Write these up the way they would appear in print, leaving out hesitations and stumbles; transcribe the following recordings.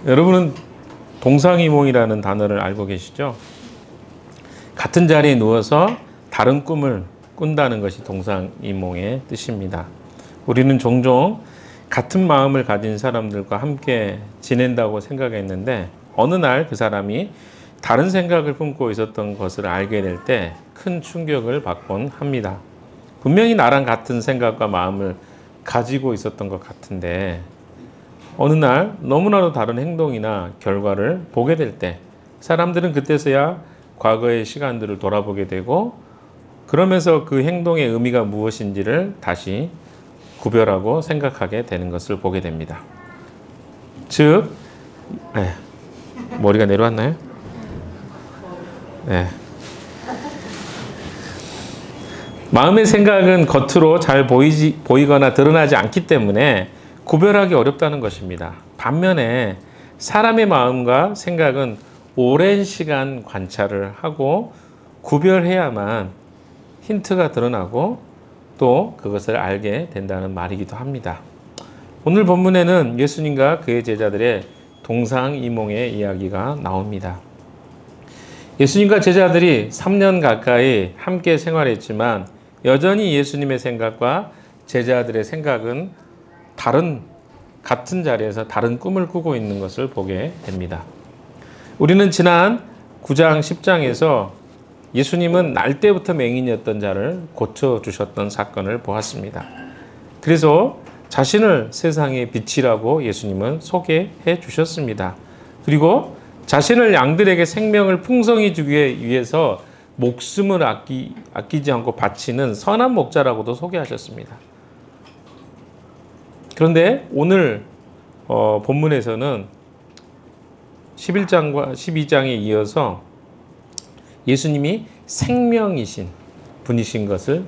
여러분은 동상이몽이라는 단어를 알고 계시죠? 같은 자리에 누워서 다른 꿈을 꾼다는 것이 동상이몽의 뜻입니다. 우리는 종종 같은 마음을 가진 사람들과 함께 지낸다고 생각했는데 어느 날 그 사람이 다른 생각을 품고 있었던 것을 알게 될 때 큰 충격을 받곤 합니다. 분명히 나랑 같은 생각과 마음을 가지고 있었던 것 같은데 어느 날 너무나도 다른 행동이나 결과를 보게 될 때 사람들은 그때서야 과거의 시간들을 돌아보게 되고 그러면서 그 행동의 의미가 무엇인지를 다시 구별하고 생각하게 되는 것을 보게 됩니다. 즉, 머리가 내려왔나요? 네. 마음의 생각은 겉으로 잘 보이거나 드러나지 않기 때문에 구별하기 어렵다는 것입니다. 반면에 사람의 마음과 생각은 오랜 시간 관찰을 하고 구별해야만 힌트가 드러나고 또 그것을 알게 된다는 말이기도 합니다. 오늘 본문에는 예수님과 그의 제자들의 동상이몽의 이야기가 나옵니다. 예수님과 제자들이 3년 가까이 함께 생활했지만 여전히 예수님의 생각과 제자들의 생각은 같은 자리에서 다른 꿈을 꾸고 있는 것을 보게 됩니다. 우리는 지난 9장 10장에서 예수님은 날 때부터 맹인이었던 자를 고쳐주셨던 사건을 보았습니다. 그래서 자신을 세상의 빛이라고 예수님은 소개해 주셨습니다. 그리고 자신을 양들에게 생명을 풍성히 주기 위해서 목숨을 아끼지 않고 바치는 선한 목자라고도 소개하셨습니다. 그런데 오늘 본문에서는 11장과 12장에 이어서 예수님이 생명이신 분이신 것을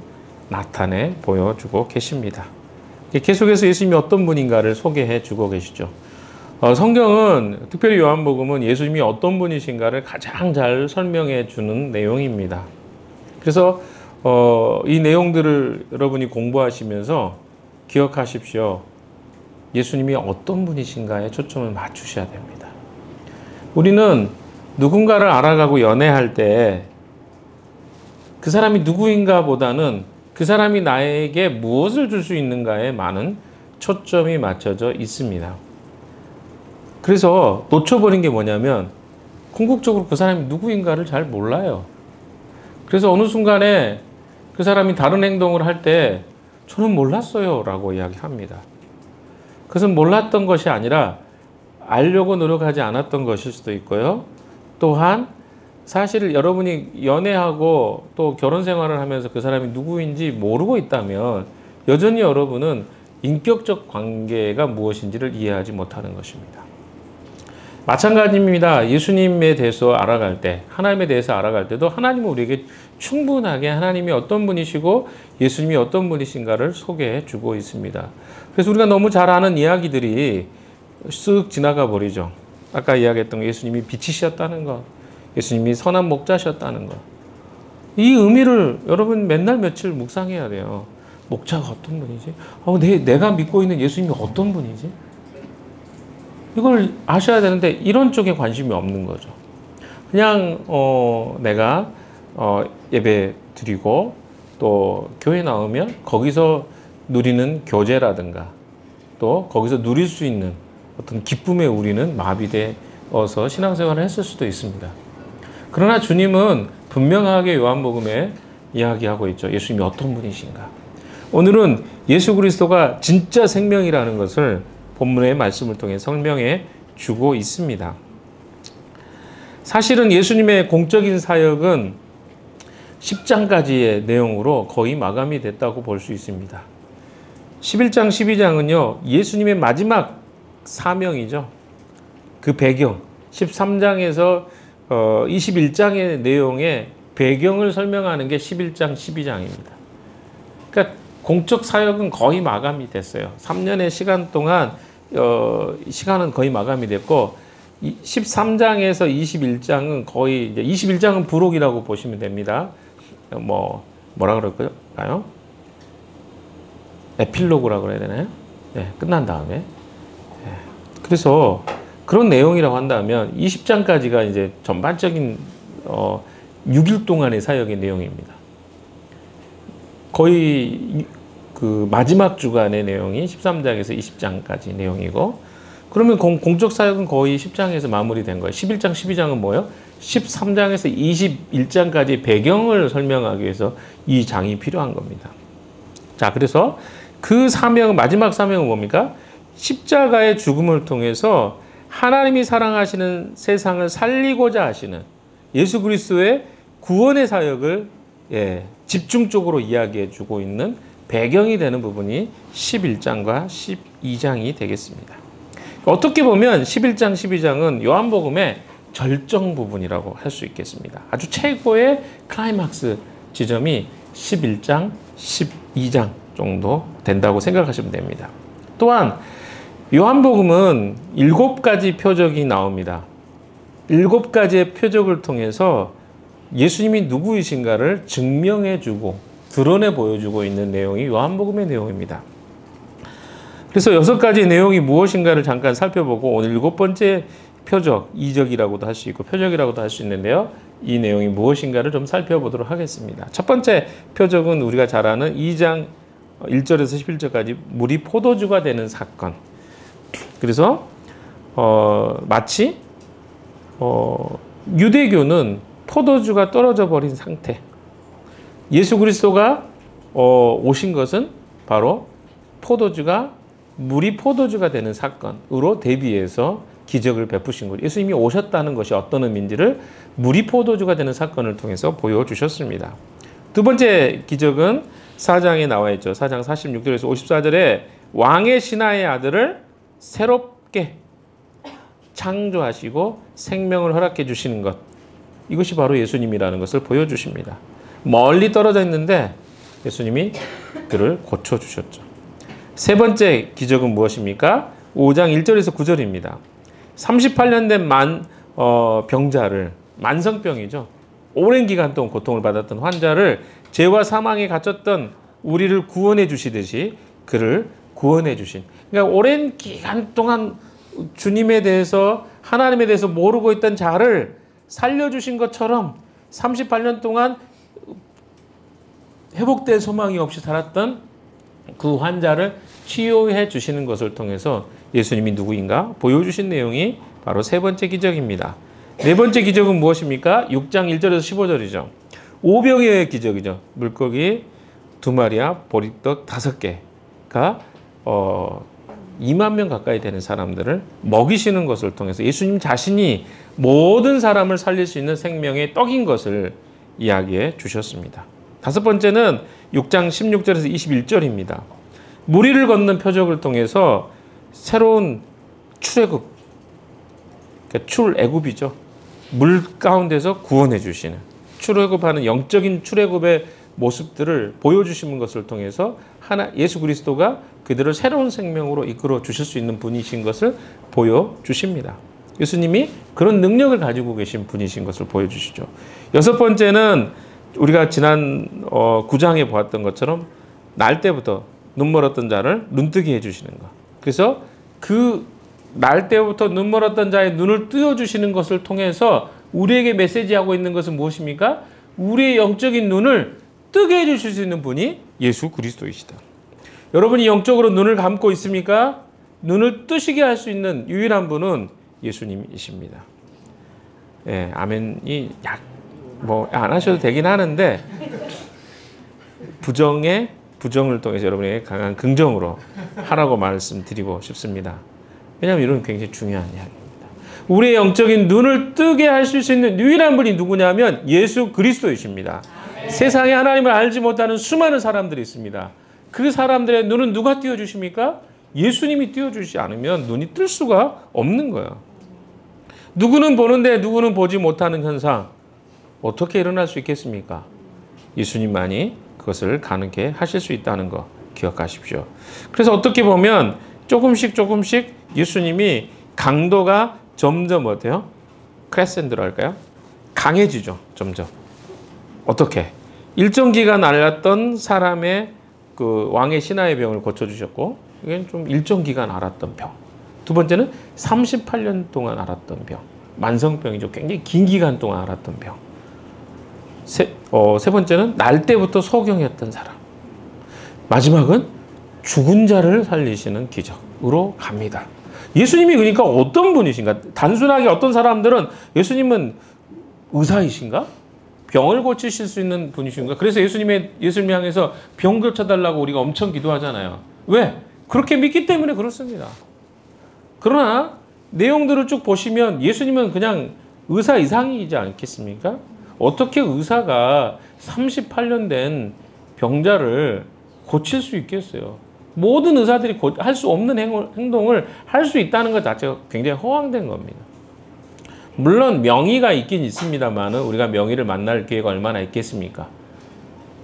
나타내 보여주고 계십니다. 계속해서 예수님이 어떤 분인가를 소개해 주고 계시죠. 성경은 특별히 요한복음은 예수님이 어떤 분이신가를 가장 잘 설명해 주는 내용입니다. 그래서 이 내용들을 여러분이 공부하시면서 기억하십시오. 예수님이 어떤 분이신가에 초점을 맞추셔야 됩니다. 우리는 누군가를 알아가고 연애할 때 그 사람이 누구인가 보다는 그 사람이 나에게 무엇을 줄 수 있는가에 많은 초점이 맞춰져 있습니다. 그래서 놓쳐버린 게 뭐냐면 궁극적으로 그 사람이 누구인가를 잘 몰라요. 그래서 어느 순간에 그 사람이 다른 행동을 할 때 저는 몰랐어요 라고 이야기합니다. 그것은 몰랐던 것이 아니라 알려고 노력하지 않았던 것일 수도 있고요. 또한 사실 여러분이 연애하고 또 결혼 생활을 하면서 그 사람이 누구인지 모르고 있다면 여전히 여러분은 인격적 관계가 무엇인지를 이해하지 못하는 것입니다. 마찬가지입니다. 예수님에 대해서 알아갈 때, 하나님에 대해서 알아갈 때도 하나님은 우리에게 충분하게 하나님이 어떤 분이시고 예수님이 어떤 분이신가를 소개해 주고 있습니다. 그래서 우리가 너무 잘 아는 이야기들이 쓱 지나가 버리죠. 아까 이야기했던 예수님이 빛이셨다는 것, 예수님이 선한 목자셨다는 것. 이 의미를 여러분 맨날 며칠 묵상해야 돼요. 목자가 어떤 분이지? 내가 믿고 있는 예수님이 어떤 분이지? 이걸 아셔야 되는데 이런 쪽에 관심이 없는 거죠. 그냥 내가 예배 드리고 또 교회 나오면 거기서 누리는 교제라든가 또 거기서 누릴 수 있는 어떤 기쁨에 우리는 마비되어서 신앙생활을 했을 수도 있습니다. 그러나 주님은 분명하게 요한복음에 이야기하고 있죠. 예수님이 어떤 분이신가. 오늘은 예수 그리스도가 진짜 생명이라는 것을 본문의 말씀을 통해 설명해 주고 있습니다. 사실은 예수님의 공적인 사역은 10장까지의 내용으로 거의 마감이 됐다고 볼 수 있습니다. 11장, 12장은요, 예수님의 마지막 사명이죠. 그 배경, 13장에서 21장의 내용의 배경을 설명하는 게 11장, 12장입니다. 그러니까 공적 사역은 거의 마감이 됐어요. 3년의 시간 동안 시간은 거의 마감이 됐고 13장에서 21장은 거의 이제 21장은 부록이라고 보시면 됩니다. 뭐라 그럴까요? 에필로그라고 그래야 되나요? 네, 끝난 다음에. 네. 그래서 그런 내용이라고 한다면 20장까지가 이제 전반적인 6일 동안의 사역의 내용입니다. 거의 그 마지막 주간의 내용이 13장에서 20장까지 내용이고, 그러면 공적 사역은 거의 10장에서 마무리된 거예요. 11장, 12장은 뭐예요? 13장에서 21장까지 배경을 설명하기 위해서 이 장이 필요한 겁니다. 자, 그래서 그 사명, 마지막 사명은 뭡니까? 십자가의 죽음을 통해서 하나님이 사랑하시는 세상을 살리고자 하시는 예수 그리스도의 구원의 사역을 집중적으로 이야기해 주고 있는 배경이 되는 부분이 11장과 12장이 되겠습니다. 어떻게 보면 11장, 12장은 요한복음의 절정 부분이라고 할 수 있겠습니다. 아주 최고의 클라이막스 지점이 11장, 12장 정도 된다고 생각하시면 됩니다. 또한 요한복음은 7가지 표적이 나옵니다. 7가지의 표적을 통해서 예수님이 누구이신가를 증명해주고 드러내 보여주고 있는 내용이 요한복음의 내용입니다. 그래서 6가지 내용이 무엇인가를 잠깐 살펴보고 오늘 7번째 표적, 이적이라고도 할 수 있고 표적이라고도 할 수 있는데요. 이 내용이 무엇인가를 좀 살펴보도록 하겠습니다. 첫 번째 표적은 우리가 잘 아는 2장 1절에서 11절까지 물이 포도주가 되는 사건. 그래서 마치 유대교는 포도주가 떨어져 버린 상태. 예수 그리스도가 오신 것은 바로 물이 포도주가 되는 사건으로 대비해서 기적을 베푸신 거예요. 예수님이 오셨다는 것이 어떤 의미인지를 물이 포도주가 되는 사건을 통해서 보여주셨습니다. 두 번째 기적은 4장에 나와 있죠. 4장 46절에서 54절에 왕의 신하의 아들을 새롭게 창조하시고 생명을 허락해 주시는 것. 이것이 바로 예수님이라는 것을 보여주십니다. 멀리 떨어져 있는데 예수님이 그를 고쳐주셨죠. 세 번째 기적은 무엇입니까? 5장 1절에서 9절입니다. 38년 된 병자를, 만성병이죠. 오랜 기간 동안 고통을 받았던 환자를 죄와 사망에 갇혔던 우리를 구원해 주시듯이 그를 구원해 주신. 그러니까 오랜 기간 동안 주님에 대해서, 하나님에 대해서 모르고 있던 자를 살려주신 것처럼 38년 동안 회복될 소망이 없이 살았던 그 환자를 치유해 주시는 것을 통해서 예수님이 누구인가 보여주신 내용이 바로 세 번째 기적입니다. 네 번째 기적은 무엇입니까? 6장 1절에서 15절이죠. 오병이어의 기적이죠. 물고기 2마리와 보리떡 5개가 2만 명 가까이 되는 사람들을 먹이시는 것을 통해서 예수님 자신이 모든 사람을 살릴 수 있는 생명의 떡인 것을 이야기해 주셨습니다. 다섯 번째는 6장 16절에서 21절입니다. 무리를 걷는 표적을 통해서 새로운 출애굽, 그러니까 출애굽이죠. 물 가운데서 구원해 주시는, 출애굽하는 영적인 출애굽의 모습들을 보여주시는 것을 통해서 예수 그리스도가 그들을 새로운 생명으로 이끌어 주실 수 있는 분이신 것을 보여주십니다. 예수님이 그런 능력을 가지고 계신 분이신 것을 보여주시죠. 여섯 번째는 우리가 지난 9장에 보았던 것처럼 날 때부터 눈 멀었던 자를 눈뜨게 해주시는 것. 그래서 그 날 때부터 눈 멀었던 자의 눈을 뜨어주시는 것을 통해서 우리에게 메시지하고 있는 것은 무엇입니까? 우리의 영적인 눈을 뜨게 해주실 수 있는 분이 예수 그리스도이시다. 여러분이 영적으로 눈을 감고 있습니까? 눈을 뜨시게 할 수 있는 유일한 분은 예수님이십니다. 예, 아멘이 안 하셔도 되긴 하는데 부정을 통해서 여러분에게 강한 긍정으로 하라고 말씀드리고 싶습니다. 왜냐하면 이런 굉장히 중요한 이야기입니다. 우리의 영적인 눈을 뜨게 하실 수 있는 유일한 분이 누구냐면 예수 그리스도이십니다. 세상에 하나님을 알지 못하는 수많은 사람들이 있습니다. 그 사람들의 눈은 누가 띄워주십니까? 예수님이 띄워주시지 않으면 눈이 뜰 수가 없는 거예요. 누구는 보는데 누구는 보지 못하는 현상, 어떻게 일어날 수 있겠습니까? 예수님만이 그것을 가능케 하실 수 있다는 거 기억하십시오. 그래서 어떻게 보면 조금씩 예수님이 강도가 점점 어때요? 크레센드로 할까요? 강해지죠. 점점. 어떻게? 일정 기간 앓았던 사람의 그 왕의 신하의 병을 고쳐주셨고, 이건 좀 일정 기간 앓았던 병. 두 번째는 38년 동안 앓았던 병. 만성병이죠. 굉장히 긴 기간 동안 앓았던 병. 세 번째는 날 때부터 소경이었던 사람. 마지막은 죽은 자를 살리시는 기적으로 갑니다. 예수님이 그러니까 어떤 분이신가? 단순하게 어떤 사람들은 예수님은 의사이신가? 병을 고치실 수 있는 분이신가? 그래서 예수님을 향해서 병 고쳐달라고 우리가 엄청 기도하잖아요. 왜? 그렇게 믿기 때문에 그렇습니다. 그러나 내용들을 쭉 보시면 예수님은 그냥 의사 이상이지 않겠습니까? 어떻게 의사가 38년 된 병자를 고칠 수 있겠어요? 모든 의사들이 할 수 없는 행동을 할 수 있다는 것 자체가 굉장히 허황된 겁니다. 물론 명의가 있긴 있습니다만 우리가 명의를 만날 기회가 얼마나 있겠습니까?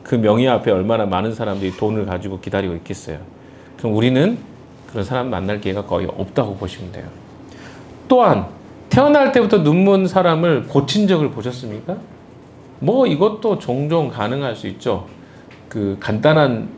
그 명의 앞에 얼마나 많은 사람들이 돈을 가지고 기다리고 있겠어요. 그럼 우리는 그런 사람 만날 기회가 거의 없다고 보시면 돼요. 또한 태어날 때부터 눈먼 사람을 고친 적을 보셨습니까? 뭐 이것도 종종 가능할 수 있죠. 그 간단한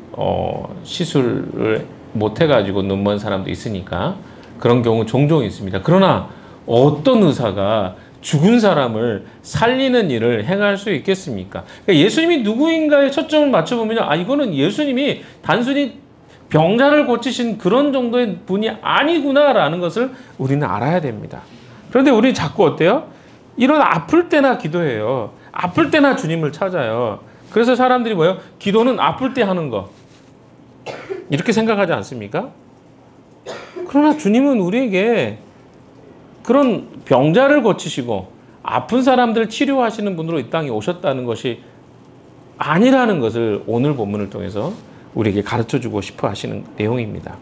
시술을 못 해가지고 눈먼 사람도 있으니까 그런 경우 종종 있습니다. 그러나 어떤 의사가 죽은 사람을 살리는 일을 행할 수 있겠습니까? 그러니까 예수님이 누구인가에 초점을 맞춰보면 이거는 예수님이 단순히 병자를 고치신 그런 정도의 분이 아니구나라는 것을 우리는 알아야 됩니다. 그런데 우리 자꾸 어때요? 이런 아플 때나 기도해요. 아플 때나 주님을 찾아요. 그래서 사람들이 뭐예요? 기도는 아플 때 하는 거. 이렇게 생각하지 않습니까? 그러나 주님은 우리에게 그런 병자를 고치시고 아픈 사람들을 치료하시는 분으로 이 땅에 오셨다는 것이 아니라는 것을 오늘 본문을 통해서 우리에게 가르쳐주고 싶어 하시는 내용입니다.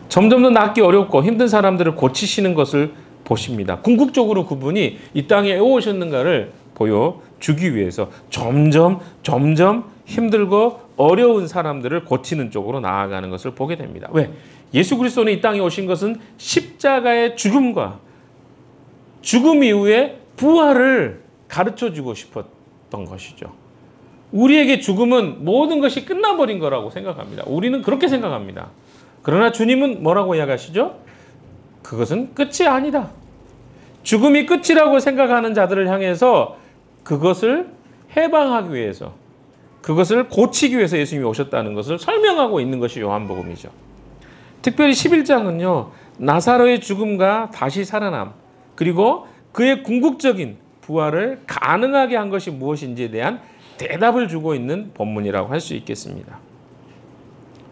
점점 더 낫기 어렵고 힘든 사람들을 고치시는 것을 보십니다. 궁극적으로 그분이 이 땅에 오셨는가를 보여주기 위해서 점점 힘들고 어려운 사람들을 고치는 쪽으로 나아가는 것을 보게 됩니다. 왜? 예수 그리스도는 이 땅에 오신 것은 십자가의 죽음과 죽음 이후에 부활을 가르쳐주고 싶었던 것이죠. 우리에게 죽음은 모든 것이 끝나버린 거라고 생각합니다. 우리는 그렇게 생각합니다. 그러나 주님은 뭐라고 이야기하시죠? 그것은 끝이 아니다. 죽음이 끝이라고 생각하는 자들을 향해서 그것을 해방하기 위해서, 그것을 고치기 위해서 예수님이 오셨다는 것을 설명하고 있는 것이 요한복음이죠. 특별히 11장은요. 나사로의 죽음과 다시 살아남, 그리고 그의 궁극적인 부활을 가능하게 한 것이 무엇인지에 대한 대답을 주고 있는 본문이라고 할 수 있겠습니다.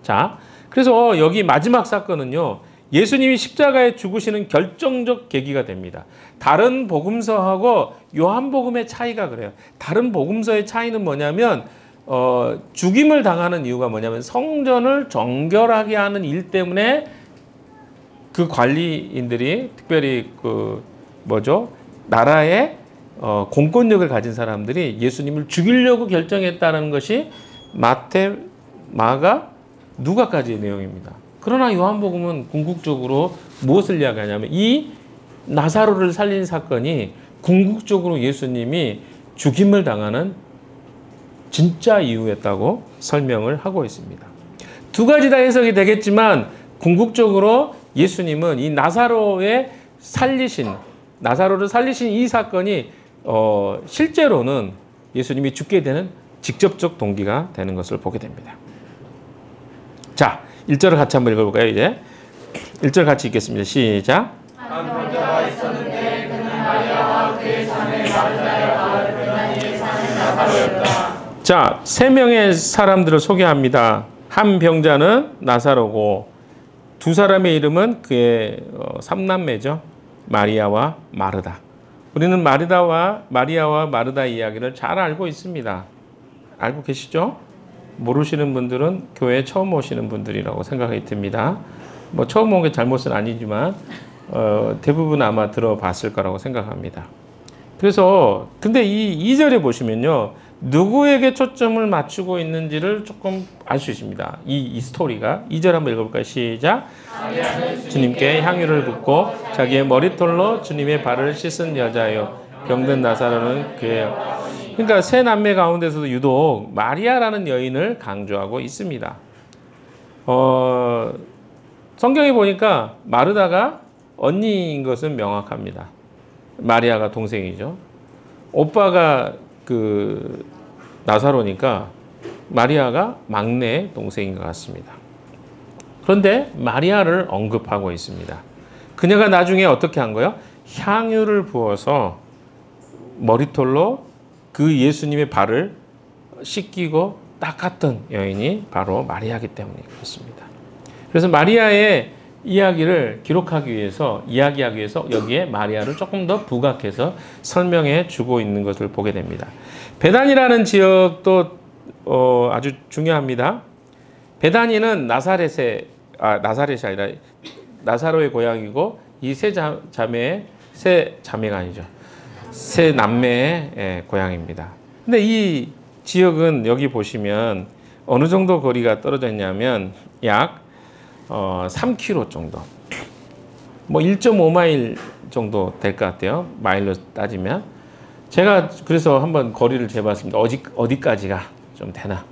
자, 그래서 여기 마지막 사건은요. 예수님이 십자가에 죽으시는 결정적 계기가 됩니다. 다른 복음서하고 요한복음의 차이가 그래요. 다른 복음서의 차이는 뭐냐면 죽임을 당하는 이유가 뭐냐면 성전을 정결하게 하는 일 때문에 그 관리인들이 특별히 나라의 공권력을 가진 사람들이 예수님을 죽이려고 결정했다는 것이 마태, 마가, 누가까지의 내용입니다. 그러나 요한복음은 궁극적으로 무엇을 이야기하냐면 이 나사로를 살린 사건이 궁극적으로 예수님이 죽임을 당하는 진짜 이유였다고 설명을 하고 있습니다. 두 가지 다 해석이 되겠지만 궁극적으로 예수님은 이 나사로를 살리신 이 사건이 실제로는 예수님이 죽게 되는 직접적 동기가 되는 것을 보게 됩니다. 자, 1절을 같이 한번 읽어볼까요? 이제 1절 같이 읽겠습니다. 시작. 한 병자가 있었는데 그는 마리아와 그의 자매 마르다의 아들 베다니에 사는 나사로였다. 자, 세 명의 사람들을 소개합니다. 한 병자는 나사로고 두 사람의 이름은 그의 삼남매죠. 마리아와 마르다. 우리는 마리아와 마르다 이야기를 잘 알고 있습니다. 알고 계시죠? 모르시는 분들은 교회에 처음 오시는 분들이라고 생각이 듭니다. 뭐 처음 온 게 잘못은 아니지만 대부분 아마 들어봤을 거라고 생각합니다. 그래서 근데 이 2절에 보시면요. 누구에게 초점을 맞추고 있는지를 조금 알 수 있습니다. 이 스토리가 2절 한번 읽어볼까요? 시작. 주님께 향유를 붓고 자기의 머리털로 주님의 발을 씻은 여자요. 병든 나사로는 그의 그러니까 세 남매 가운데서도 유독 마리아라는 여인을 강조하고 있습니다. 성경에 보니까 마르다가 언니인 것은 명확합니다. 마리아가 동생이죠. 오빠가 그 나사로니까 마리아가 막내 동생인 것 같습니다. 그런데 마리아를 언급하고 있습니다. 그녀가 나중에 어떻게 한 거예요? 향유를 부어서 머리털로 그 예수님의 발을 씻기고 닦았던 여인이 바로 마리아이기 때문에 그렇습니다. 그래서 마리아의 이야기를 기록하기 위해서, 이야기하기 위해서 여기에 마리아를 조금 더 부각해서 설명해 주고 있는 것을 보게 됩니다. 베단이라는 지역도 아주 중요합니다. 베다니는 나사렛이 아니라 나사로의 고향이고, 이 세 자매가 아니죠. 세 남매의 고향입니다. 근데 이 지역은 여기 보시면 어느 정도 거리가 떨어져 있냐면 약 3km 정도, 뭐 1.5마일 정도 될 것 같아요. 마일로 따지면. 제가 그래서 한번 거리를 재봤습니다. 어디까지가 좀 되나.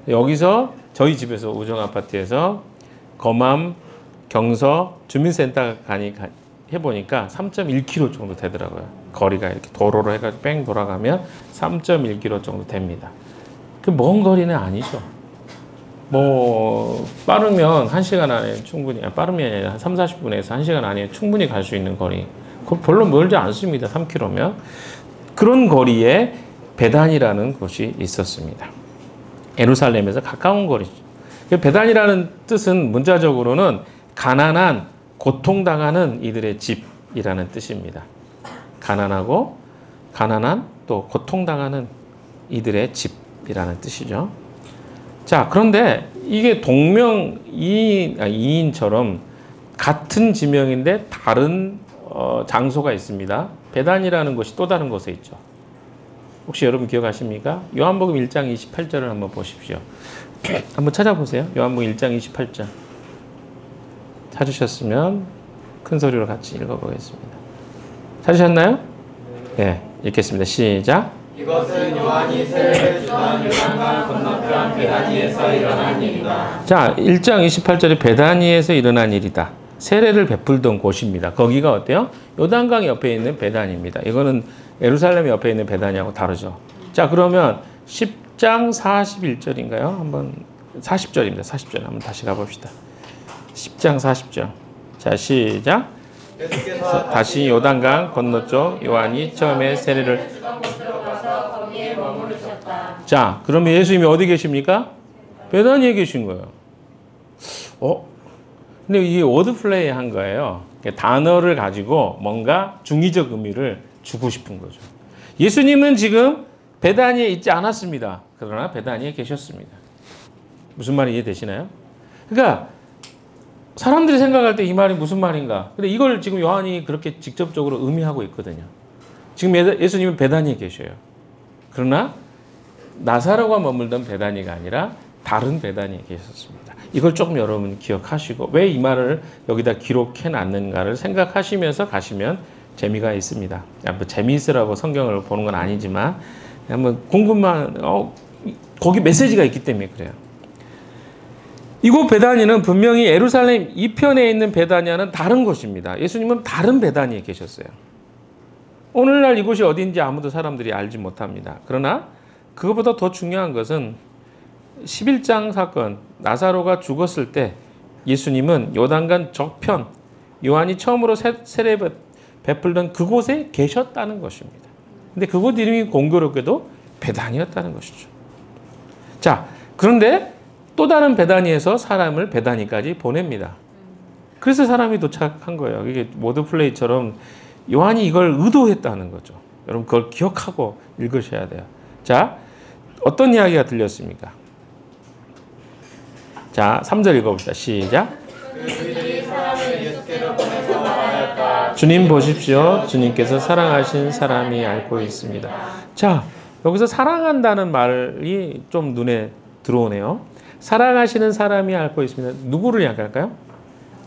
여기서 저희 집에서 우정 아파트에서 거맘, 경서, 주민센터 해보니까 3.1km 정도 되더라고요. 거리가 이렇게 도로로 해가지고 뺑 돌아가면 3.1km 정도 됩니다. 그 먼 거리는 아니죠. 뭐 빠르면 1시간 안에 충분히, 빠르면 아니라 한 30-40분에서 1시간 안에 충분히 갈 수 있는 거리. 별로 멀지 않습니다. 3km면. 그런 거리에 베단이라는 곳이 있었습니다. 예루살렘에서 가까운 거리죠. 베단이라는 뜻은 문자적으로는 가난한, 고통당하는 이들의 집이라는 뜻입니다. 가난한 또 고통당하는 이들의 집이라는 뜻이죠. 자, 그런데 이게 이인처럼 같은 지명인데 다른 장소가 있습니다. 베단이라는 곳이 또 다른 곳에 있죠. 혹시 여러분 기억하십니까? 요한복음 1장 28절을 한번 보십시오. 한번 찾아보세요. 요한복음 1장 28절. 찾으셨으면 큰 소리로 같이 읽어보겠습니다. 찾으셨나요? 네, 읽겠습니다. 시작. 이것은 요한이 세례를 주던 요단강 건너편 베다니에서 일어난 일이다. 자, 1장 28절에 베다니에서 일어난 일이다. 세례를 베풀던 곳입니다. 거기가 어때요? 요단강 옆에 있는 베다니입니다. 이거는 예루살렘 옆에 있는 베다니하고 다르죠. 자, 그러면 10장 41절인가요? 한번 40절입니다. 40절 한번 다시 가봅시다. 10장 40절. 자, 시작. 다시 요단강 건너쪽 요한이 처음에 세례를. 자, 그러면 예수님이 어디 계십니까? 베다니에 계신 거예요. 근데 이게 워드 플레이 한 거예요. 단어를 가지고 뭔가 중의적 의미를 주고 싶은 거죠. 예수님은 지금 베다니에 있지 않았습니다. 그러나 베다니에 계셨습니다. 무슨 말이 이해되시나요? 그러니까 사람들이 생각할 때 이 말이 무슨 말인가? 근데 이걸 지금 요한이 그렇게 직접적으로 의미하고 있거든요. 지금 예수님은 베다니에 계셔요. 그러나 나사로가 머물던 베다니가 아니라 다른 베다니에 계셨습니다. 이걸 조금 여러분 기억하시고 왜 이 말을 여기다 기록해 놨는가를 생각하시면서 가시면 재미가 있습니다. 뭐 재미있으라고 성경을 보는 건 아니지만 한번 궁금한 거기 메시지가 있기 때문에 그래요. 이곳 베다니는 분명히 예루살렘 이편에 있는 베다니와는 다른 곳입니다. 예수님은 다른 베다니에 계셨어요. 오늘날 이곳이 어딘지 아무도 사람들이 알지 못합니다. 그러나 그것보다 더 중요한 것은 11장 사건, 나사로가 죽었을 때 예수님은 요단강 저편, 요한이 처음으로 세례 베풀던 그곳에 계셨다는 것입니다. 근데 그곳 이름이 공교롭게도 베다니였다는 것이죠. 자, 그런데 또 다른 베다니에서 사람을 베다니까지 보냅니다. 그래서 사람이 도착한 거예요. 이게 모드 플레이처럼 요한이 이걸 의도했다는 거죠. 여러분 그걸 기억하고 읽으셔야 돼요. 자, 어떤 이야기가 들렸습니까? 자, 3절 읽어봅시다. 시작. 그들이 사람을 예수께로 보내서 말하였다. 주님 보십시오. 주님께서 사랑하신 사람이 앓고 있습니다. 자, 여기서 사랑한다는 말이 좀 눈에 들어오네요. 사랑하시는 사람이 앓고 있습니다. 누구를 이야기할까요?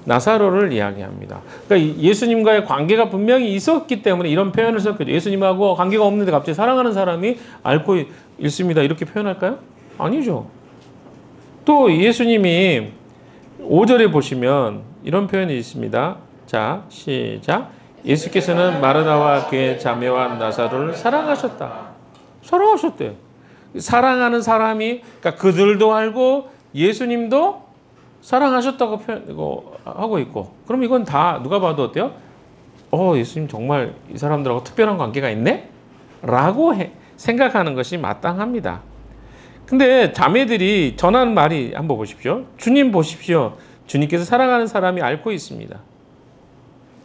나사로를 이야기합니다. 그러니까 예수님과의 관계가 분명히 있었기 때문에 이런 표현을 썼거든요. 예수님하고 관계가 없는데 갑자기 사랑하는 사람이 앓고 있습니다. 이렇게 표현할까요? 아니죠. 또 예수님이 5절에 보시면 이런 표현이 있습니다. 자, 시작. 예수께서는 마르다와 그의 자매와 나사로를 사랑하셨다. 사랑하셨대요. 사랑하는 사람이, 그러니까 그들도 알고 예수님도 사랑하셨다고 하고 있고, 그럼 이건 다 누가 봐도 어때요? 예수님 정말 이 사람들하고 특별한 관계가 있네? 라고 생각하는 것이 마땅합니다. 근데 자매들이 전하는 말이 한번 보십시오. 주님 보십시오. 주님께서 사랑하는 사람이 앓고 있습니다.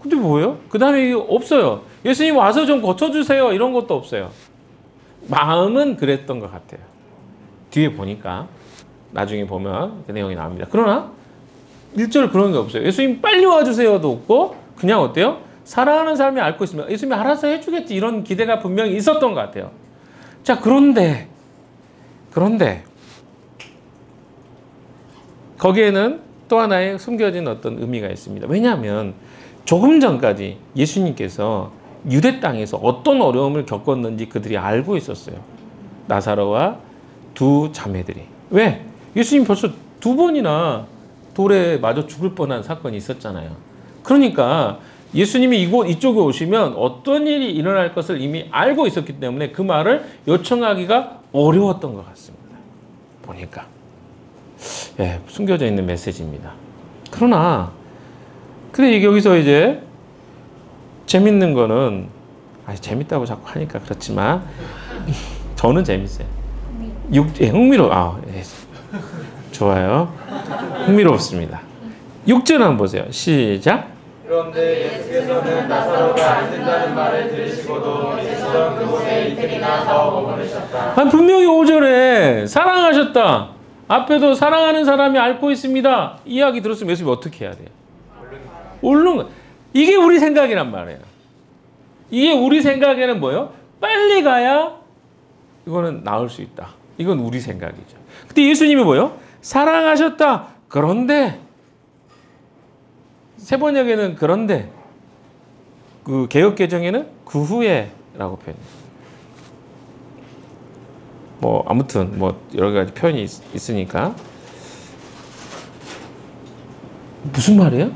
근데 뭐예요? 그 다음에 없어요. 예수님 와서 좀 고쳐주세요. 이런 것도 없어요. 마음은 그랬던 것 같아요. 뒤에 보니까 나중에 보면 그 내용이 나옵니다. 그러나 1절 그런 게 없어요. 예수님 빨리 와주세요도 없고 그냥 어때요? 사랑하는 사람이 앓고 있으면 예수님이 알아서 해주겠지 이런 기대가 분명히 있었던 것 같아요. 자, 그런데 거기에는 또 하나의 숨겨진 어떤 의미가 있습니다. 왜냐하면 조금 전까지 예수님께서 유대 땅에서 어떤 어려움을 겪었는지 그들이 알고 있었어요. 나사로와 두 자매들이. 왜? 예수님 벌써 2번이나 돌에 맞아 죽을 뻔한 사건이 있었잖아요. 그러니까 예수님이 이쪽에 오시면 어떤 일이 일어날 것을 이미 알고 있었기 때문에 그 말을 요청하기가 어려웠던 것 같습니다. 보니까. 예, 숨겨져 있는 메시지입니다. 그러나 근데 여기서 이제 재밌는 거는 재밌다고 자꾸 하니까 그렇지만 저는 재밌어요. 흥미로워. 좋아요. 흥미롭습니다. 6절 한번 보세요. 시작. 그런데 예수께서는 나사로가 안 된다는 말을 들으시고도 계시던 그곳에 이틀이나 더 머무르셨다. 분명히 5절에 사랑하셨다. 앞에도 사랑하는 사람이 앓고 있습니다. 이야기 들었으면 예수님이 어떻게 해야 돼요? 얼른 이게 우리 생각이란 말이에요. 이게 우리 생각에는 뭐예요? 빨리 가야 이거는 나을 수 있다. 이건 우리 생각이죠. 근데 예수님이 뭐예요? 사랑하셨다. 그런데 세번역에는 그런데 그 개역개정에는 그 후에라고 표현해요. 아무튼 여러 가지 표현이 있으니까 무슨 말이에요?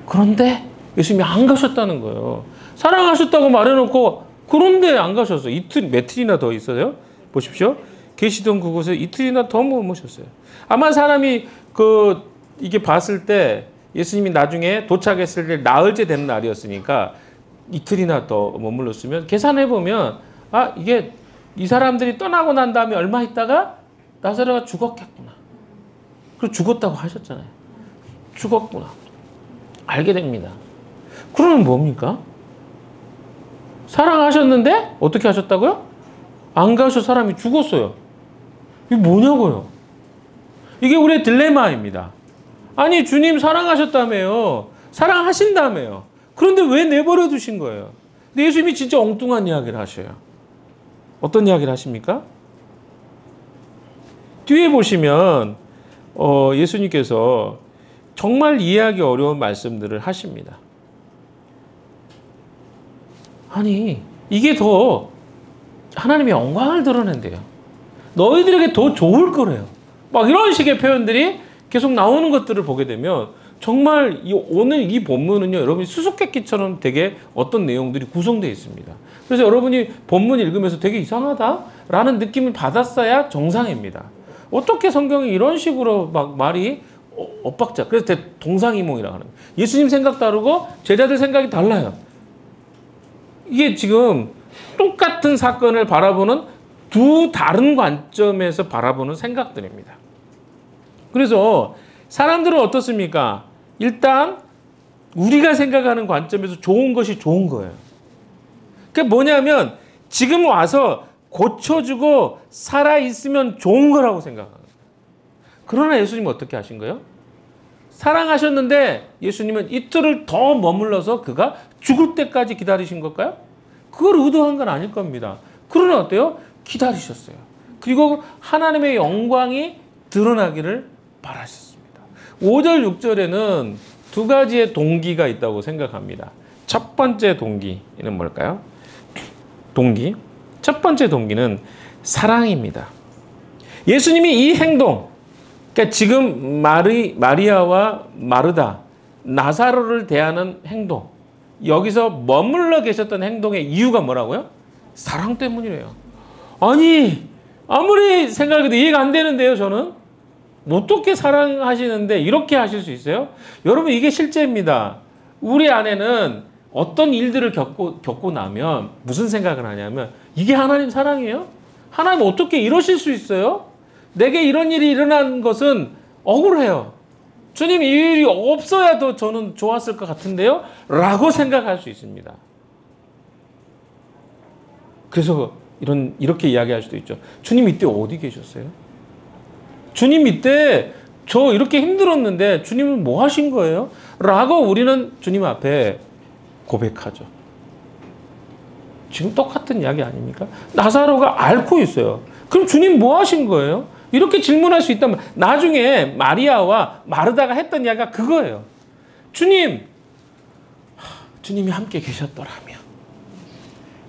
그런데 예수님이 안 가셨다는 거예요. 사랑하셨다고 말해놓고 그런데 안 가셨어요. 며칠이나 더 있어요. 보십시오. 계시던 그곳에 이틀이나 더 머무셨어요. 아마 사람이 이게 봤을 때 예수님이 나중에 도착했을 때 나흘째 되는 날이었으니까 이틀이나 더 머물렀으면 계산해보면 이게 이 사람들이 떠나고 난 다음에 얼마 있다가 나사로가 죽었겠구나. 그리고 죽었다고 하셨잖아요. 죽었구나. 알게 됩니다. 그러면 뭡니까? 사랑하셨는데 어떻게 하셨다고요? 안 가셔 사람이 죽었어요. 이게 뭐냐고요? 이게 우리의 딜레마입니다. 아니 주님 사랑하셨다며요. 사랑하신다며요. 그런데 왜 내버려 두신 거예요? 근데 예수님이 진짜 엉뚱한 이야기를 하셔요. 어떤 이야기를 하십니까? 뒤에 보시면 예수님께서 정말 이해하기 어려운 말씀들을 하십니다. 아니 이게 더 하나님의 영광을 드러낸대요. 너희들에게 더 좋을 거래요. 막 이런 식의 표현들이 계속 나오는 것들을 보게 되면 정말 오늘 이 본문은요, 여러분이 수수께끼처럼 되게 어떤 내용들이 구성되어 있습니다. 그래서 여러분이 본문 읽으면서 되게 이상하다라는 느낌을 받았어야 정상입니다. 어떻게 성경이 이런 식으로 막 말이 엇박자. 그래서 동상이몽이라고 하는 거예요. 예수님 생각 다르고 제자들 생각이 달라요. 이게 지금 똑같은 사건을 바라보는 두 다른 관점에서 바라보는 생각들입니다. 그래서 사람들은 어떻습니까? 일단 우리가 생각하는 관점에서 좋은 것이 좋은 거예요. 그게 뭐냐면 지금 와서 고쳐주고 살아있으면 좋은 거라고 생각하는 거예요. 그러나 예수님은 어떻게 하신 거예요? 사랑하셨는데 예수님은 이틀을 더 머물러서 그가 죽을 때까지 기다리신 걸까요? 그걸 의도한 건 아닐 겁니다. 그러나 어때요? 기다리셨어요. 그리고 하나님의 영광이 드러나기를 바라셨습니다. 5절, 6절에는 두 가지의 동기가 있다고 생각합니다. 첫 번째 동기는 뭘까요? 첫 번째 동기는 사랑입니다. 예수님이 이 행동, 그러니까 지금 마리아와 마르다, 나사로를 대하는 행동, 여기서 머물러 계셨던 행동의 이유가 뭐라고요? 사랑 때문이래요. 아니, 아무리 생각해도 이해가 안 되는데요, 저는. 어떻게 사랑하시는데 이렇게 하실 수 있어요? 여러분, 이게 실제입니다. 우리 안에는 어떤 일들을 겪고 나면 무슨 생각을 하냐면, 이게 하나님 사랑이에요? 하나님 어떻게 이러실 수 있어요? 내게 이런 일이 일어난 것은 억울해요. 주님, 이 일이 없어야 더 저는 좋았을 것 같은데요? 라고 생각할 수 있습니다. 그래서 이렇게 이야기할 수도 있죠. 주님 이때 어디 계셨어요? 주님 이때 저 이렇게 힘들었는데 주님은 뭐 하신 거예요? 라고 우리는 주님 앞에 고백하죠. 지금 똑같은 이야기 아닙니까? 나사로가 앓고 있어요. 그럼 주님 뭐 하신 거예요? 이렇게 질문할 수 있다면, 나중에 마리아와 마르다가 했던 이야기가 그거예요. 주님이 함께 계셨더라면.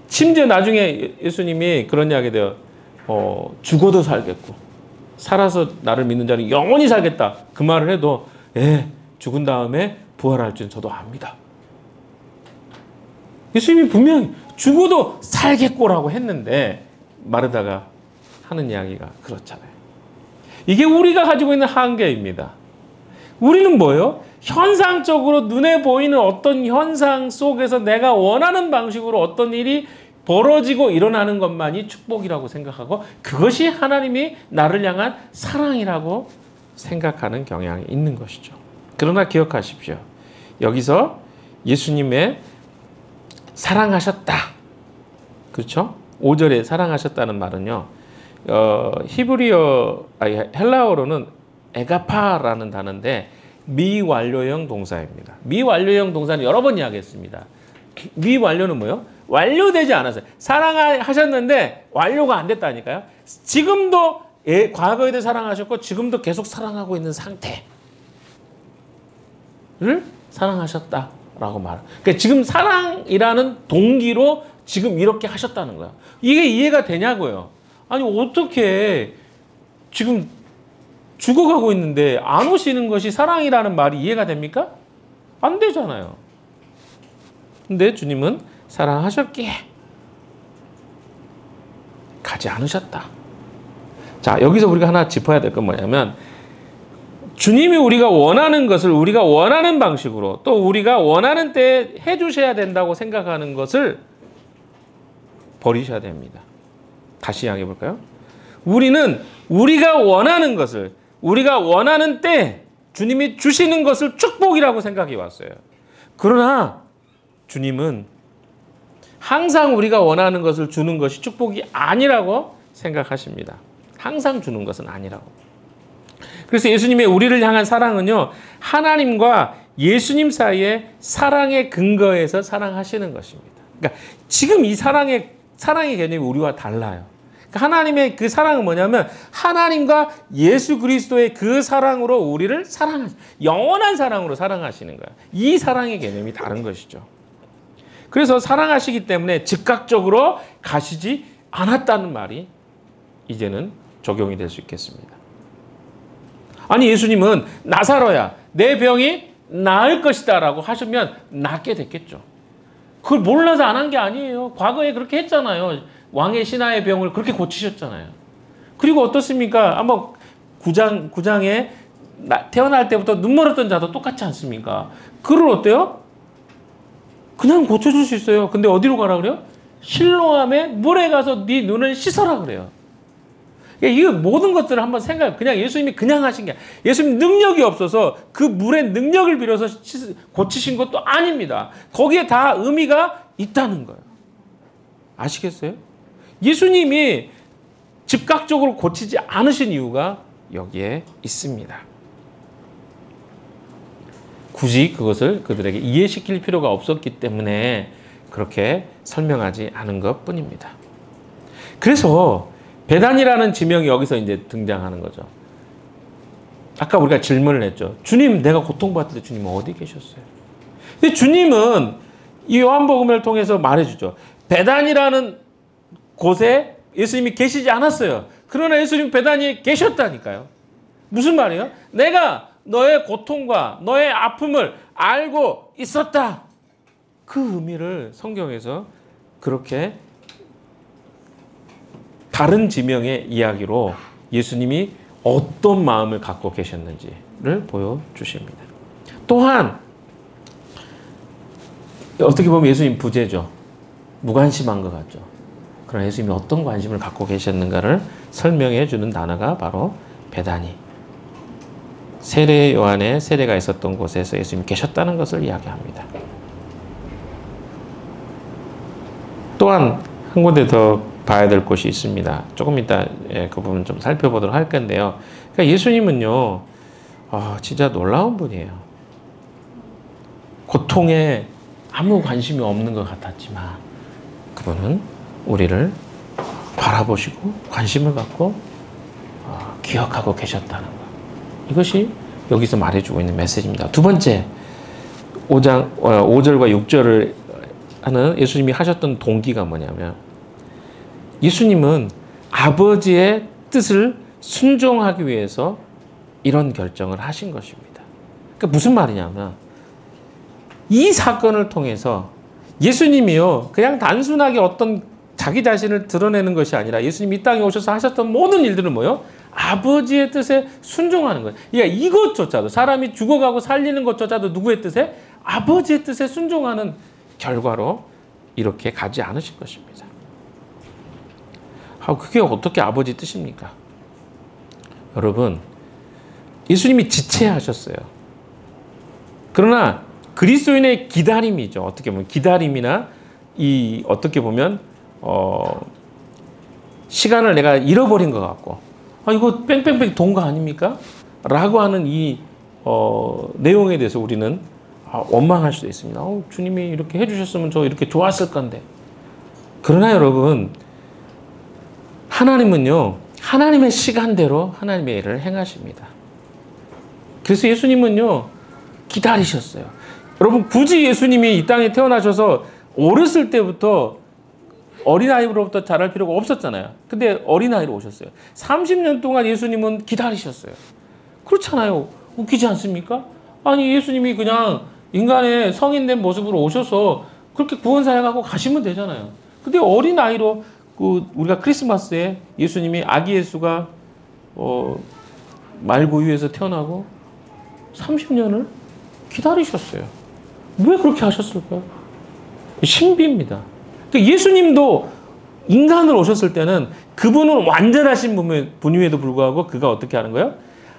심지어 나중에 예수님이 그런 이야기 돼요. 죽어도 살겠고 살아서 나를 믿는 자는 영원히 살겠다. 그 말을 해도 죽은 다음에 부활할 줄 저도 압니다. 예수님이 분명히 죽어도 살겠고라고 했는데 마르다가 하는 이야기가 그렇잖아요. 이게 우리가 가지고 있는 한계입니다. 우리는 뭐예요? 현상적으로 눈에 보이는 어떤 현상 속에서 내가 원하는 방식으로 어떤 일이 벌어지고 일어나는 것만이 축복이라고 생각하고, 그것이 하나님이 나를 향한 사랑이라고 생각하는 경향이 있는 것이죠. 그러나 기억하십시오. 여기서 예수님의 사랑하셨다. 그렇죠? 5절에 사랑하셨다는 말은요. 헬라어로는 에가파라는 단어인데 미완료형 동사입니다. 미완료형 동사는 여러 번 이야기했습니다. 미완료는 뭐예요? 완료되지 않았어요. 사랑하셨는데 완료가 안 됐다니까요. 지금도 과거에도 사랑하셨고 지금도 계속 사랑하고 있는 상태를 사랑하셨다라고 말해요. 그러니까 지금 사랑이라는 동기로 지금 이렇게 하셨다는 거야. 이게 이해가 되냐고요. 아니 어떻게 지금 죽어가고 있는데 안 오시는 것이 사랑이라는 말이 이해가 됩니까? 안 되잖아요. 근데 주님은 사랑하셨기에 가지 않으셨다. 자, 여기서 우리가 하나 짚어야 될 건 뭐냐면, 주님이 우리가 원하는 것을 우리가 원하는 방식으로 또 우리가 원하는 때에 해주셔야 된다고 생각하는 것을 버리셔야 됩니다. 다시 이야기해 볼까요? 우리는 우리가 원하는 것을 우리가 원하는 때 주님이 주시는 것을 축복이라고 생각해 왔어요. 그러나 주님은 항상 우리가 원하는 것을 주는 것이 축복이 아니라고 생각하십니다. 항상 주는 것은 아니라고. 그래서 예수님의 우리를 향한 사랑은요, 하나님과 예수님 사이의 사랑의 근거에서 사랑하시는 것입니다. 그러니까 지금 이 사랑의 개념이 우리와 달라요. 그러니까 하나님의 그 사랑은 뭐냐면 하나님과 예수 그리스도의 그 사랑으로 우리를 영원한 사랑으로 사랑하시는 거예요. 이 사랑의 개념이 다른 것이죠. 그래서 사랑하시기 때문에 즉각적으로 가시지 않았다는 말이 이제는 적용이 될 수 있겠습니다. 아니 예수님은 나사로야 내 병이 나을 것이다 라고 하시면 낫게 됐겠죠. 그걸 몰라서 안 한 게 아니에요. 과거에 그렇게 했잖아요. 왕의 신하의 병을 그렇게 고치셨잖아요. 그리고 어떻습니까? 아마 구장에 태어날 때부터 눈물 흘렸던 자도 똑같지 않습니까? 그를 어때요? 그냥 고쳐줄 수 있어요. 근데 어디로 가라 그래요? 실로암에 물에 가서 네 눈을 씻어라 그래요. 이 모든 것들을 한번 그냥 예수님이 그냥 하신 게 아니라 예수님 능력이 없어서 그 물의 능력을 빌어서 고치신 것도 아닙니다. 거기에 다 의미가 있다는 거예요. 아시겠어요? 예수님이 즉각적으로 고치지 않으신 이유가 여기에 있습니다. 굳이 그것을 그들에게 이해시킬 필요가 없었기 때문에 그렇게 설명하지 않은 것 뿐입니다. 그래서 배단이라는 지명이 여기서 이제 등장하는 거죠. 아까 우리가 질문을 했죠. 주님, 내가 고통받을 때 주님은 어디 계셨어요? 근데 주님은 이 요한복음을 통해서 말해주죠. 배단이라는 곳에 예수님이 계시지 않았어요. 그러나 예수님 배단위에 계셨다니까요. 무슨 말이에요? 내가 너의 고통과 너의 아픔을 알고 있었다. 그 의미를 성경에서 그렇게 다른 지명의 이야기로 예수님이 어떤 마음을 갖고 계셨는지를 보여주십니다. 또한 어떻게 보면 예수님 부재죠. 무관심한 것 같죠. 그러나 예수님이 어떤 관심을 갖고 계셨는가를 설명해 주는 단어가 바로 베다니. 세례 요한의 세례가 있었던 곳에서 예수님이 계셨다는 것을 이야기합니다. 또한 한 군데 더 봐야 될 곳이 있습니다. 조금 이따 그 부분 좀 살펴보도록 할 건데요. 그러니까 예수님은요, 진짜 놀라운 분이에요. 고통에 아무 관심이 없는 것 같았지만 그분은 우리를 바라보시고 관심을 갖고 기억하고 계셨다는 것. 이것이 여기서 말해주고 있는 메시지입니다. 두 번째, 5절과 6절을 하는 예수님이 하셨던 동기가 뭐냐면 예수님은 아버지의 뜻을 순종하기 위해서 이런 결정을 하신 것입니다. 그러니까 무슨 말이냐면 이 사건을 통해서 예수님이요, 그냥 단순하게 어떤 자기 자신을 드러내는 것이 아니라 예수님이 이 땅에 오셔서 하셨던 모든 일들은 뭐요? 아버지의 뜻에 순종하는 거예요. 그러니까 이것조차도, 사람이 죽어가고 살리는 것조차도 누구의 뜻에? 아버지의 뜻에 순종하는 결과로 이렇게 가지 않으실 것입니다. 그게 어떻게 아버지 뜻입니까? 여러분, 예수님이 지체하셨어요. 그러나 그리스도인의 기다림이죠. 어떻게 보면 기다림이나 어떻게 보면 시간을 내가 잃어버린 것 같고, 이거 뺑뺑뺑 돈 거 아닙니까? 라고 하는 이 내용에 대해서 우리는 원망할 수도 있습니다. 주님이 이렇게 해주셨으면 저 이렇게 좋았을 건데. 그러나 여러분, 하나님은요, 하나님의 시간대로 하나님의 일을 행하십니다. 그래서 예수님은요, 기다리셨어요. 여러분, 굳이 예수님이 이 땅에 태어나셔서 어렸을 때부터 어린아이로부터 자랄 필요가 없었잖아요. 근데 어린아이로 오셨어요. 30년 동안 예수님은 기다리셨어요. 그렇잖아요. 웃기지 않습니까? 아니, 예수님이 그냥 인간의 성인된 모습으로 오셔서 그렇게 구원 사역하고 가시면 되잖아요. 근데 어린아이로 우리가 크리스마스에 예수님이 아기 예수가 말구유에서 태어나고 30년을 기다리셨어요. 왜 그렇게 하셨을까요? 신비입니다. 예수님도 인간으로 오셨을 때는 그분은 완전하신 분임에도 불구하고 그가 어떻게 하는 거예요?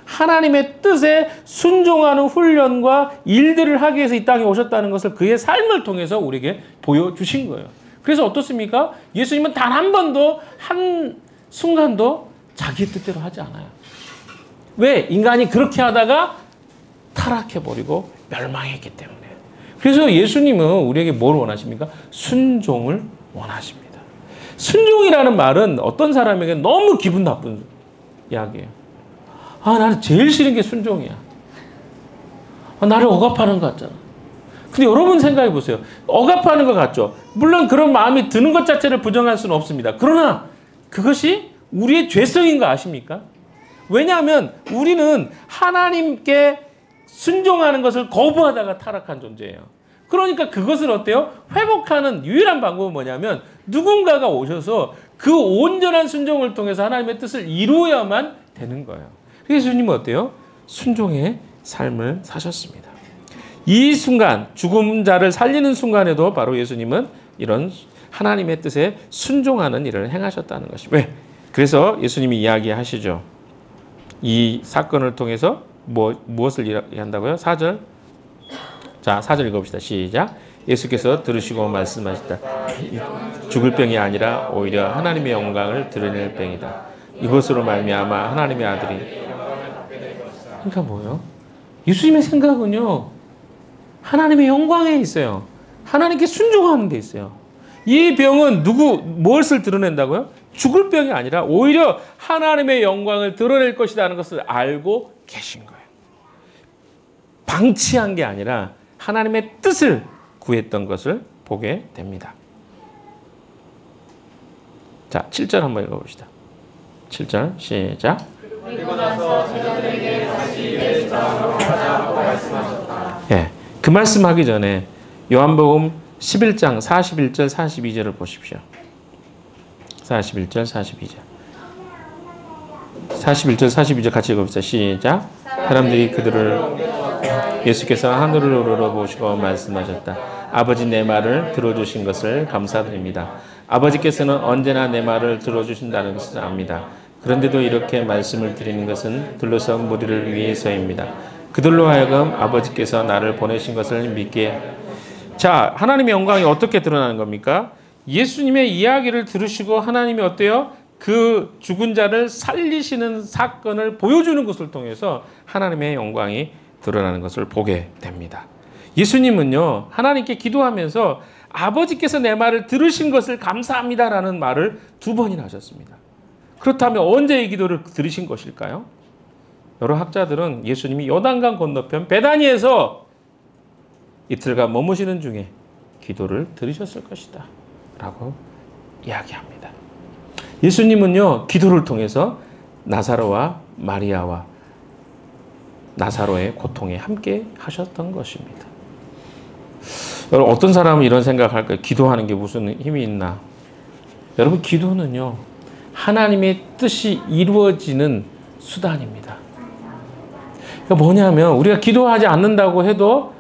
하나님의 뜻에 순종하는 훈련과 일들을 하기 위해서 이 땅에 오셨다는 것을 그의 삶을 통해서 우리에게 보여주신 거예요. 그래서 어떻습니까? 예수님은 단 한 번도 한 순간도 자기 뜻대로 하지 않아요. 왜? 인간이 그렇게 하다가 타락해버리고 멸망했기 때문에. 그래서 예수님은 우리에게 뭘 원하십니까? 순종을 원하십니다. 순종이라는 말은 어떤 사람에게 너무 기분 나쁜 이야기예요. 나는 제일 싫은 게 순종이야. 나를 억압하는 것 같잖아. 근데 여러분 생각해 보세요. 억압하는 것 같죠? 물론 그런 마음이 드는 것 자체를 부정할 수는 없습니다. 그러나 그것이 우리의 죄성인 거 아십니까? 왜냐하면 우리는 하나님께 순종하는 것을 거부하다가 타락한 존재예요. 그러니까 그것을 어때요? 회복하는 유일한 방법은 뭐냐면 누군가가 오셔서 그 온전한 순종을 통해서 하나님의 뜻을 이루어야만 되는 거예요. 그래서 예수님은 어때요? 순종의 삶을 사셨습니다. 이 순간, 죽은 자를 살리는 순간에도 바로 예수님은 이런 하나님의 뜻에 순종하는 일을 행하셨다는 것입니다. 왜? 그래서 예수님이 이야기하시죠. 이 사건을 통해서 무엇을 이야기한다고요? 4절. 자, 4절 읽어봅시다. 시작. 예수께서 들으시고 말씀하셨다. 죽을 병이 아니라 오히려 하나님의 영광을 드러낼 병이다. 이것으로 말미암아 하나님의 아들이. 그러니까 뭐예요? 예수님의 생각은요, 하나님의 영광에 있어요. 하나님께 순종하는 데 있어요. 이 병은 무엇을 드러낸다고요? 죽을 병이 아니라 오히려 하나님의 영광을 드러낼 것이라는 것을 알고 계신 거예요. 방치한 게 아니라 하나님의 뜻을 구했던 것을 보게 됩니다. 자, 7절 한번 읽어봅시다. 7절 시작. 그리고 나서 제자들에게 예수께서 가자고 말씀하셨다. 예, 그 말씀하기 전에 요한복음 11장 41절 42절을 보십시오. 41절 42절 41절 42절 같이 읽어봅시다. 시작. 사람들이 그들을 예수께서 하늘을 우러러보시고 말씀하셨다. 아버지 내 말을 들어주신 것을 감사드립니다. 아버지께서는 언제나 내 말을 들어주신다는 것을 압니다. 그런데도 이렇게 말씀을 드리는 것은 둘러싼 무리를 위해서입니다. 그들로 하여금 아버지께서 나를 보내신 것을 믿게. 자, 하나님의 영광이 어떻게 드러나는 겁니까? 예수님의 이야기를 들으시고 하나님이 어때요? 그 죽은 자를 살리시는 사건을 보여주는 것을 통해서 하나님의 영광이 드러나는 것을 보게 됩니다. 예수님은요, 하나님께 기도하면서 아버지께서 내 말을 들으신 것을 감사합니다라는 말을 2번이나 하셨습니다. 그렇다면 언제 이 기도를 들으신 것일까요? 여러 학자들은 예수님이 요단강 건너편 베다니에서 이틀간 머무시는 중에 기도를 들으셨을 것이다 라고 이야기합니다. 예수님은요, 기도를 통해서 나사로와 마리아와 나사로의 고통에 함께 하셨던 것입니다. 여러분, 어떤 사람은 이런 생각할까요? 기도하는 게 무슨 힘이 있나? 여러분, 기도는요, 하나님의 뜻이 이루어지는 수단입니다. 그러니까 뭐냐면 우리가 기도하지 않는다고 해도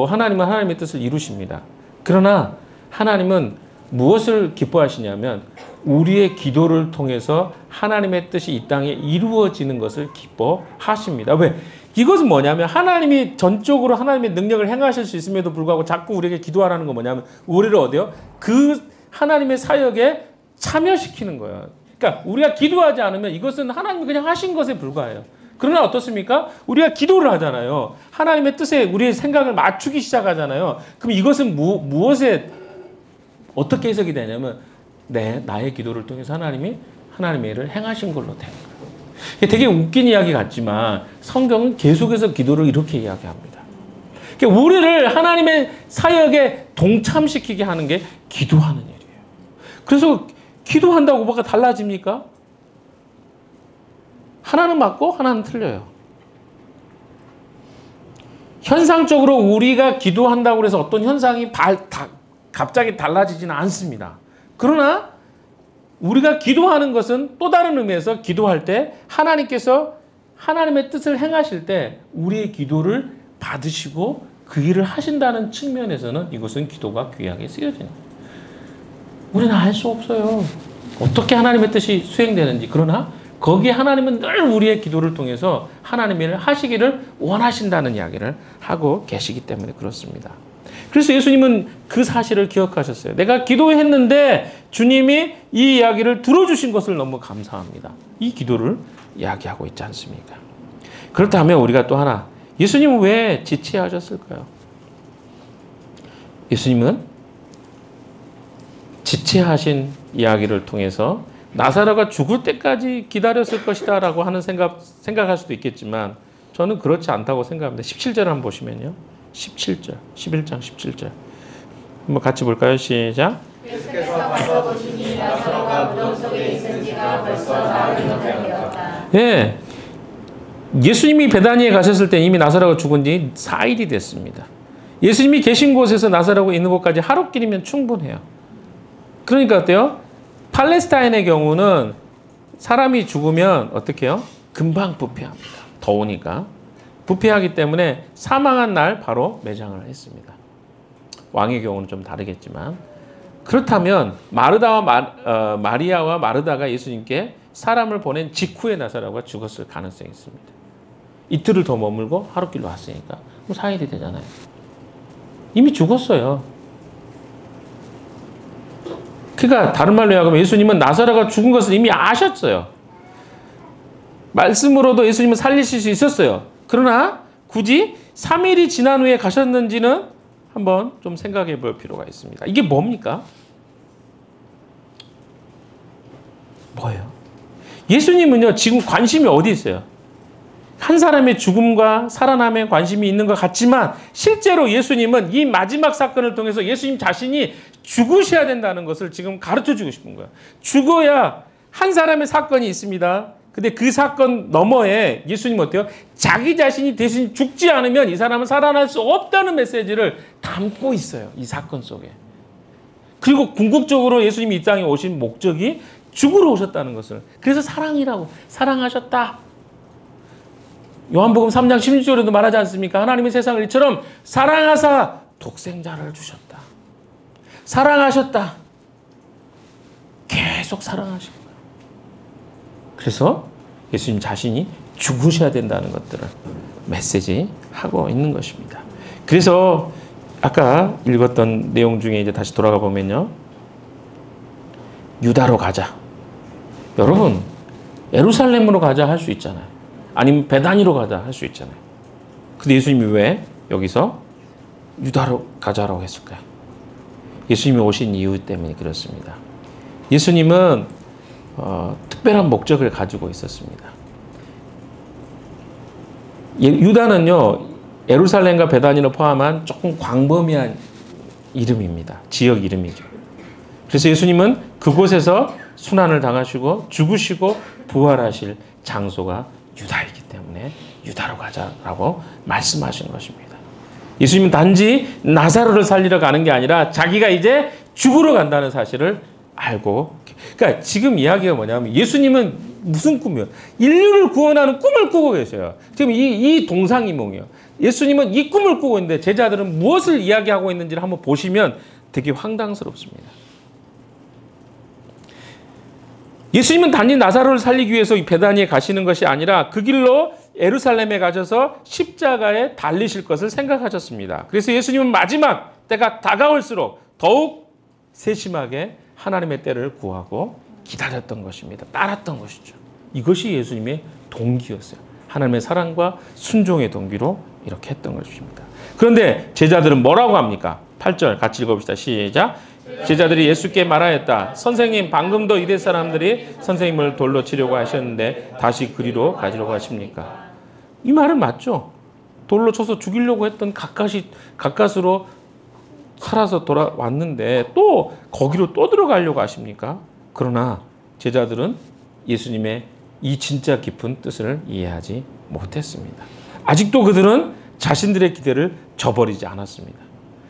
하나님은 하나님의 뜻을 이루십니다. 그러나 하나님은 무엇을 기뻐하시냐면 우리의 기도를 통해서 하나님의 뜻이 이 땅에 이루어지는 것을 기뻐하십니다. 왜? 이것은 뭐냐면 하나님이 전적으로 하나님의 능력을 행하실 수 있음에도 불구하고 자꾸 우리에게 기도하라는 건 뭐냐면 우리를 어디요? 그 하나님의 사역에 참여시키는 거예요. 그러니까 우리가 기도하지 않으면 이것은 하나님이 그냥 하신 것에 불과해요. 그러나 어떻습니까? 우리가 기도를 하잖아요. 하나님의 뜻에 우리의 생각을 맞추기 시작하잖아요. 그럼 이것은 무엇에 어떻게 해석이 되냐면 나의 기도를 통해서 하나님이 하나님의 일을 행하신 걸로 되는 거예요. 되게 웃긴 이야기 같지만 성경은 계속해서 기도를 이렇게 이야기합니다. 그러니까 우리를 하나님의 사역에 동참시키게 하는 게 기도하는 일이에요. 그래서 기도한다고 뭐가 달라집니까? 하나는 맞고 하나는 틀려요. 현상적으로 우리가 기도한다고 해서 어떤 현상이 갑자기 달라지지는 않습니다. 그러나 우리가 기도하는 것은 또 다른 의미에서 기도할 때 하나님께서 하나님의 뜻을 행하실 때 우리의 기도를 받으시고 그 일을 하신다는 측면에서는 이것은 기도가 귀하게 쓰여지는 거예요. 우리는 알 수 없어요. 어떻게 하나님의 뜻이 수행되는지. 그러나 거기에 하나님은 늘 우리의 기도를 통해서 하나님의 일을 하시기를 원하신다는 이야기를 하고 계시기 때문에 그렇습니다. 그래서 예수님은 그 사실을 기억하셨어요. 내가 기도했는데 주님이 이 이야기를 들어주신 것을 너무 감사합니다. 이 기도를 이야기하고 있지 않습니까? 그렇다면 우리가 또 하나, 예수님은 왜 지체하셨을까요? 예수님은 지체하신 이야기를 통해서 나사로가 죽을 때까지 기다렸을 것이다 라고 하는 생각할 수도 있겠지만 저는 그렇지 않다고 생각합니다. 17절 한번 보시면요. 17절, 11장 17절. 한번 같이 볼까요? 시작. 예수께서 가서 보시니 나사로가 무덤 속에 있은 지가 벌써 나흘이나 되었다. 예, 예수님이 베다니에 가셨을 때 이미 나사로가 죽은 지 4일이 됐습니다. 예수님이 계신 곳에서 나사로가 있는 곳까지 하루길이면 충분해요. 그러니까 어때요? 팔레스타인의 경우는 사람이 죽으면 어떻게 해요? 금방 부패합니다. 더우니까. 부패하기 때문에 사망한 날 바로 매장을 했습니다. 왕의 경우는 좀 다르겠지만. 그렇다면 마리아와 마르다가 예수님께 사람을 보낸 직후에 나사로가 죽었을 가능성이 있습니다. 이틀을 더 머물고 하루길로 왔으니까 4일이 되잖아요. 이미 죽었어요. 그러니까 다른 말로 이야기하면 예수님은 나사로가 죽은 것을 이미 아셨어요. 말씀으로도 예수님은 살리실 수 있었어요. 그러나 굳이 3일이 지난 후에 가셨는지는 한번 좀 생각해 볼 필요가 있습니다. 이게 뭡니까? 뭐예요? 예수님은요, 지금 관심이 어디 있어요? 한 사람의 죽음과 살아남에 관심이 있는 것 같지만 실제로 예수님은 이 마지막 사건을 통해서 예수님 자신이 죽으셔야 된다는 것을 지금 가르쳐 주고 싶은 거예요. 죽어야 한 사람의 사건이 있습니다. 근데 그 사건 너머에 예수님은 어때요? 자기 자신이 대신 죽지 않으면 이 사람은 살아날 수 없다는 메시지를 담고 있어요. 이 사건 속에. 그리고 궁극적으로 예수님이 이 땅에 오신 목적이 죽으러 오셨다는 것을. 그래서 사랑이라고. 사랑하셨다. 요한복음 3장 16절에도 말하지 않습니까? 하나님이 세상을 이처럼 사랑하사 독생자를 주셨다. 사랑하셨다. 계속 사랑하신 거예요. 그래서 예수님 자신이 죽으셔야 된다는 것들을 메시지하고 있는 것입니다. 그래서 아까 읽었던 내용 중에 이제 다시 돌아가 보면요. 유다로 가자. 여러분, 예루살렘으로 가자 할 수 있잖아요. 아니면 베다니로 가자 할 수 있잖아요. 근데 예수님이 왜 여기서 유다로 가자라고 했을까요? 예수님이 오신 이유 때문에 그렇습니다. 예수님은 특별한 목적을 가지고 있었습니다. 유다는요, 예루살렘과 베다니를 포함한 조금 광범위한 이름입니다. 지역 이름이죠. 그래서 예수님은 그곳에서 순환을 당하시고 죽으시고 부활하실 장소가 유다이기 때문에 유다로 가자라고 말씀하신 것입니다. 예수님은 단지 나사로를 살리러 가는 게 아니라 자기가 이제 죽으러 간다는 사실을 알고, 그러니까 지금 이야기가 뭐냐면 예수님은 무슨 꿈이요? 인류를 구원하는 꿈을 꾸고 계세요. 지금 이 동상이몽이요. 예수님은 이 꿈을 꾸고 있는데 제자들은 무엇을 이야기하고 있는지를 한번 보시면 되게 황당스럽습니다. 예수님은 단지 나사로를 살리기 위해서 이 베다니에 가시는 것이 아니라 그 길로 예루살렘에 가셔서 십자가에 달리실 것을 생각하셨습니다. 그래서 예수님은 마지막 때가 다가올수록 더욱 세심하게 하나님의 때를 구하고 기다렸던 것입니다. 따랐던 것이죠. 이것이 예수님의 동기였어요. 하나님의 사랑과 순종의 동기로 이렇게 했던 것입니다. 그런데 제자들은 뭐라고 합니까? 8절 같이 읽어봅시다. 시작. 제자들이 예수께 말하였다. 선생님, 방금도 이대 사람들이 선생님을 돌로 치려고 하셨는데 다시 그리로 가지려고 하십니까? 이 말은 맞죠. 돌로 쳐서 죽이려고 했던 가까스로 살아서 돌아왔는데 또 거기로 또 들어가려고 하십니까? 그러나 제자들은 예수님의 이 진짜 깊은 뜻을 이해하지 못했습니다. 아직도 그들은 자신들의 기대를 저버리지 않았습니다.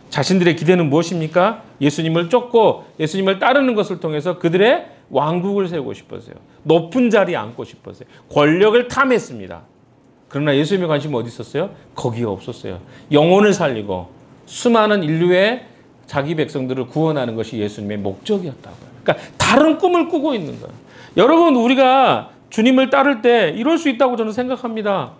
자신들의 기대는 무엇입니까? 예수님을 쫓고 예수님을 따르는 것을 통해서 그들의 왕국을 세우고 싶었어요. 높은 자리에 앉고 싶었어요. 권력을 탐했습니다. 그러나 예수님의 관심은 어디 있었어요? 거기에 없었어요. 영혼을 살리고 수많은 인류의 자기 백성들을 구원하는 것이 예수님의 목적이었다고요. 그러니까 다른 꿈을 꾸고 있는 거예요. 여러분, 우리가 주님을 따를 때 이럴 수 있다고 저는 생각합니다.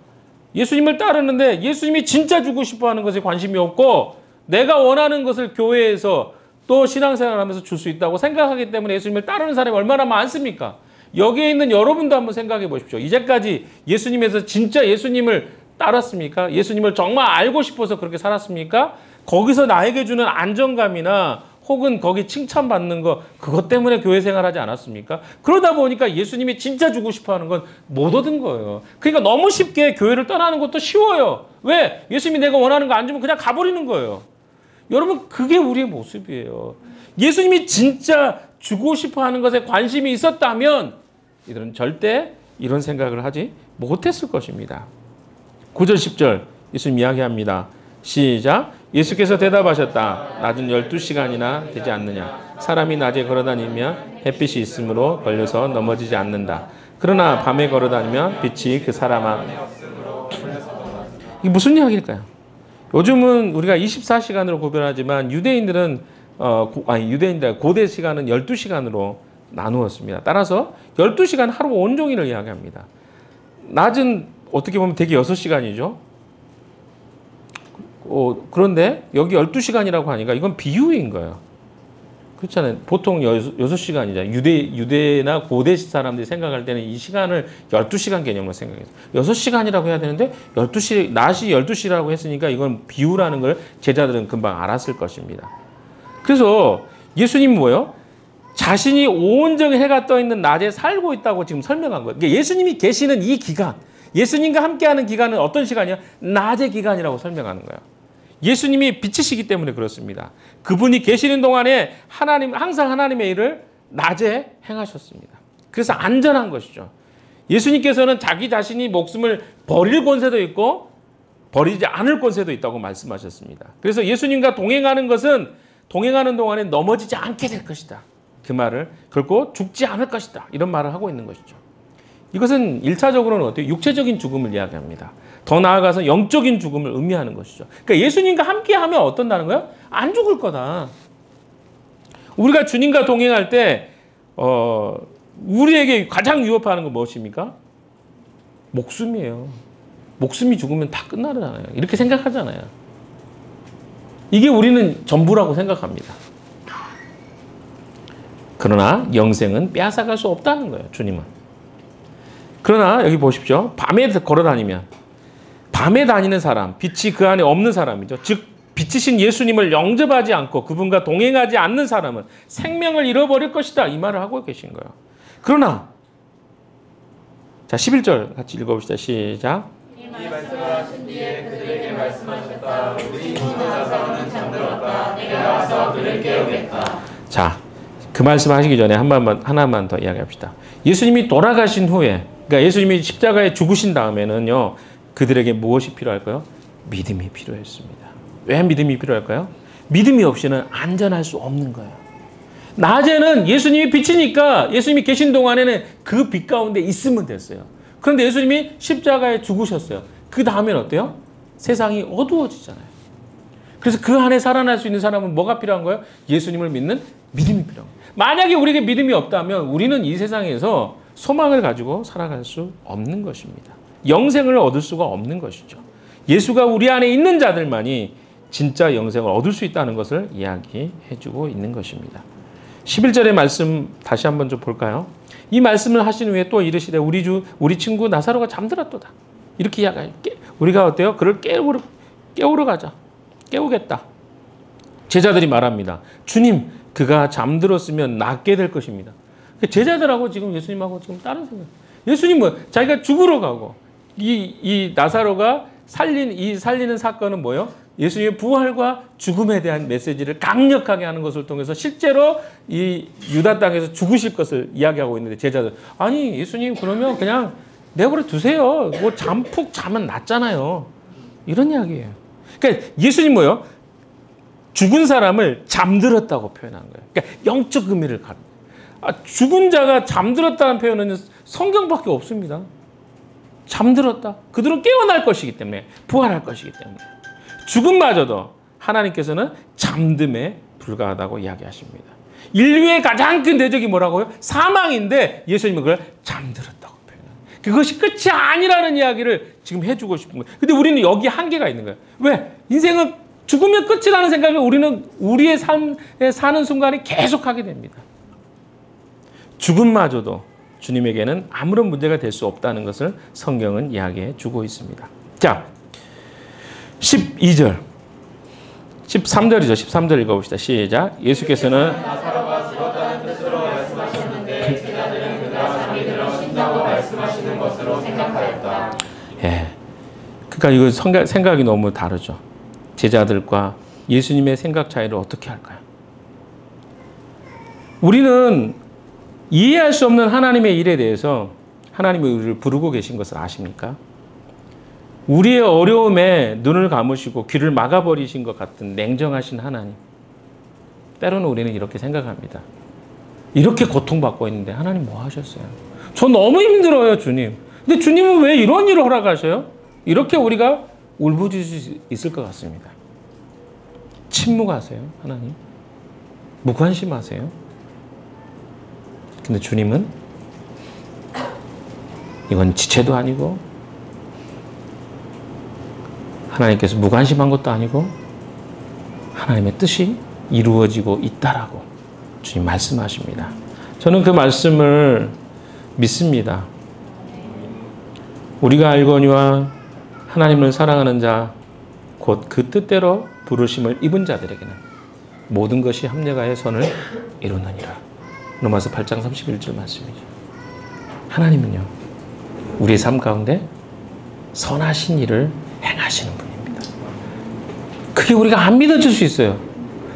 예수님을 따르는데 예수님이 진짜 주고 싶어하는 것에 관심이 없고 내가 원하는 것을 교회에서 또 신앙생활하면서 줄 수 있다고 생각하기 때문에 예수님을 따르는 사람이 얼마나 많습니까? 여기에 있는 여러분도 한번 생각해 보십시오. 이제까지 예수님에서 진짜 예수님을 따랐습니까? 예수님을 정말 알고 싶어서 그렇게 살았습니까? 거기서 나에게 주는 안정감이나 혹은 거기 칭찬받는 거 그것 때문에 교회 생활하지 않았습니까? 그러다 보니까 예수님이 진짜 주고 싶어하는 건 못 얻은 거예요. 그러니까 너무 쉽게 교회를 떠나는 것도 쉬워요. 왜? 예수님이 내가 원하는 거 안 주면 그냥 가버리는 거예요. 여러분, 그게 우리의 모습이에요. 예수님이 진짜 주고 싶어하는 것에 관심이 있었다면 이들은 절대 이런 생각을 하지 못했을 것입니다. 9절 10절 예수님 이야기합니다. 시작. 예수께서 대답하셨다. 낮은 12시간이나 되지 않느냐. 사람이 낮에 걸어다니면 햇빛이 있으므로 걸려서 넘어지지 않는다. 그러나 밤에 걸어다니면 빛이 그 사람 안에 이게 무슨 이야기일까요? 요즘은 우리가 24시간으로 구별하지만 유대인들은 고대 시간은 12시간으로 나누었습니다. 따라서 12시간 하루 온종일을 이야기합니다. 낮은 어떻게 보면 되게 6시간이죠. 그런데 여기 12시간이라고 하니까 이건 비유인 거예요. 그렇잖아요. 보통 6시간이잖아요. 유대나 고대 사람들이 생각할 때는 이 시간을 12시간 개념으로 생각해요. 6시간이라고 해야 되는데 낮이 12시라고 했으니까 이건 비유라는 걸 제자들은 금방 알았을 것입니다. 그래서 예수님은 뭐예요? 자신이 온종일 해가 떠 있는 낮에 살고 있다고 지금 설명한 거예요. 그러니까 예수님이 계시는 이 기간, 예수님과 함께하는 기간은 어떤 시간이야? 낮의 기간이라고 설명하는 거예요. 예수님이 빛이시기 때문에 그렇습니다. 그분이 계시는 동안에 항상 하나님의 일을 낮에 행하셨습니다. 그래서 안전한 것이죠. 예수님께서는 자기 자신이 목숨을 버릴 권세도 있고 버리지 않을 권세도 있다고 말씀하셨습니다. 그래서 예수님과 동행하는 것은 동행하는 동안에 넘어지지 않게 될 것이다. 그 말을 결코 죽지 않을 것이다. 이런 말을 하고 있는 것이죠. 이것은 1차적으로는 어때요? 육체적인 죽음을 이야기합니다. 더 나아가서 영적인 죽음을 의미하는 것이죠. 그러니까 예수님과 함께하면 어떤다는 거예요? 안 죽을 거다. 우리가 주님과 동행할 때 우리에게 가장 위협하는 건 무엇입니까? 목숨이에요. 목숨이 죽으면 다 끝나잖아요. 이렇게 생각하잖아요. 이게 우리는 전부라고 생각합니다. 그러나 영생은 빼앗아갈 수 없다는 거예요. 주님은. 그러나 여기 보십시오. 밤에 걸어다니면 밤에 다니는 사람, 빛이 그 안에 없는 사람이죠. 즉 빛이신 예수님을 영접하지 않고 그분과 동행하지 않는 사람은 생명을 잃어버릴 것이다. 이 말을 하고 계신 거예요. 그러나 자 11절 같이 읽어봅시다. 시작. 이 말씀을 하신 뒤에 그들에게 말씀하셨다. 우리 친구 나사로는 잠들었다. 내가 와서 그를 깨우겠다. 자, 그 말씀하시기 전에 하나만 더 이야기합시다. 예수님이 돌아가신 후에, 그러니까 예수님이 십자가에 죽으신 다음에는요, 그들에게 무엇이 필요할까요? 믿음이 필요했습니다. 왜 믿음이 필요할까요? 믿음이 없이는 안전할 수 없는 거예요. 낮에는 예수님이 빛이니까 예수님이 계신 동안에는 그 빛 가운데 있으면 됐어요. 그런데 예수님이 십자가에 죽으셨어요. 그 다음에는 어때요? 세상이 어두워지잖아요. 그래서 그 안에 살아날 수 있는 사람은 뭐가 필요한 거예요? 예수님을 믿는 믿음이 필요한 거예요. 만약에 우리에게 믿음이 없다면 우리는 이 세상에서 소망을 가지고 살아갈 수 없는 것입니다. 영생을 얻을 수가 없는 것이죠. 예수가 우리 안에 있는 자들만이 진짜 영생을 얻을 수 있다는 것을 이야기해주고 있는 것입니다. 11절의 말씀 다시 한번 좀 볼까요? 이 말씀을 하신 후에 또 이르시되 우리 친구 나사로가 잠들었도다. 이렇게 이야기해요. 우리가 어때요? 그를 깨우러 가자. 깨우겠다. 제자들이 말합니다. 주님, 그가 잠들었으면 낫게 될 것입니다. 제자들하고 지금 예수님하고 지금 다른 생각. 예수님은 자기가 죽으러 가고 이 나사로가 살리는 사건은 뭐예요? 예수님의 부활과 죽음에 대한 메시지를 강력하게 하는 것을 통해서 실제로 이 유다 땅에서 죽으실 것을 이야기하고 있는데 제자들, 아니 예수님 그러면 그냥 내버려 두세요. 뭐 푹 자면 낫잖아요. 이런 이야기예요. 그러니까 예수님 뭐예요? 죽은 사람을 잠들었다고 표현한 거예요. 그러니까 영적 의미를 갖는. 죽은 자가 잠들었다는 표현은 성경밖에 없습니다. 잠들었다. 그들은 깨어날 것이기 때문에, 부활할 것이기 때문에. 죽음마저도 하나님께서는 잠듦에 불과하다고 이야기하십니다. 인류의 가장 큰 대적이 뭐라고요? 사망인데 예수님은 그걸 잠들었다고 표현해요. 그것이 끝이 아니라는 이야기를 지금 해주고 싶은 거예요. 근데 우리는 여기 한계가 있는 거예요. 왜? 인생은 죽으면 끝이라는 생각을 우리는 우리의 삶에 사는 순간에 계속하게 됩니다. 죽음마저도 주님에게는 아무런 문제가 될 수 없다는 것을 성경은 이야기해 주고 있습니다. 자, 12절, 13절이죠. 13절 읽어봅시다. 시작. 예수께서는 나사로가 죽었다는 뜻으로 말씀하셨는데 제자들은 그가 잠이 들어 쉰다고 말씀하시는 것으로 생각하였다. 예, 그러니까 이거 생각이 너무 다르죠. 제자들과 예수님의 생각 차이를 어떻게 할까요? 우리는 이해할 수 없는 하나님의 일에 대해서 하나님이 우리를 부르고 계신 것을 아십니까? 우리의 어려움에 눈을 감으시고 귀를 막아버리신 것 같은 냉정하신 하나님. 때로는 우리는 이렇게 생각합니다. 이렇게 고통받고 있는데 하나님 뭐 하셨어요? 저 너무 힘들어요, 주님. 근데 주님은 왜 이런 일을 허락하셔요? 이렇게 우리가 울부짖을 수 있을 것 같습니다. 침묵하세요, 하나님. 무관심하세요. 근데 주님은 이건 지체도 아니고 하나님께서 무관심한 것도 아니고 하나님의 뜻이 이루어지고 있다라고 주님 말씀하십니다. 저는 그 말씀을 믿습니다. 우리가 알거니와 하나님을 사랑하는 자 곧 그 뜻대로 부르심을 입은 자들에게는 모든 것이 합력하여 선을 이루느니라. 로마서 8장 31절 말씀이죠. 하나님은요, 우리의 삶 가운데 선하신 일을 행하시는 분입니다. 그게 우리가 안 믿어질 수 있어요.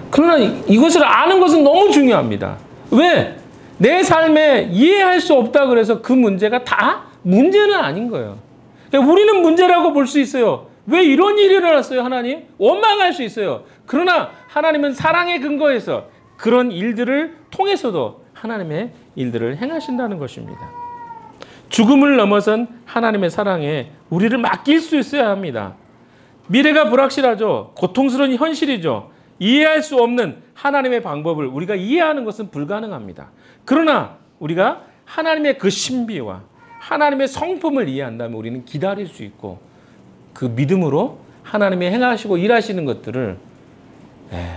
그러나 이것을 아는 것은 너무 중요합니다. 왜? 내 삶에 이해할 수 없다 그래서 그 문제가 다 문제는 아닌 거예요. 그러니까 우리는 문제라고 볼 수 있어요. 왜 이런 일이 일어났어요, 하나님? 원망할 수 있어요. 그러나 하나님은 사랑의 근거에서 그런 일들을 통해서도 하나님의 일들을 행하신다는 것입니다. 죽음을 넘어선 하나님의 사랑에 우리를 맡길 수 있어야 합니다. 미래가 불확실하죠. 고통스러운 현실이죠. 이해할 수 없는 하나님의 방법을 우리가 이해하는 것은 불가능합니다. 그러나 우리가 하나님의 그 신비와 하나님의 성품을 이해한다면 우리는 기다릴 수 있고 그 믿음으로 하나님의 행하시고 일하시는 것들을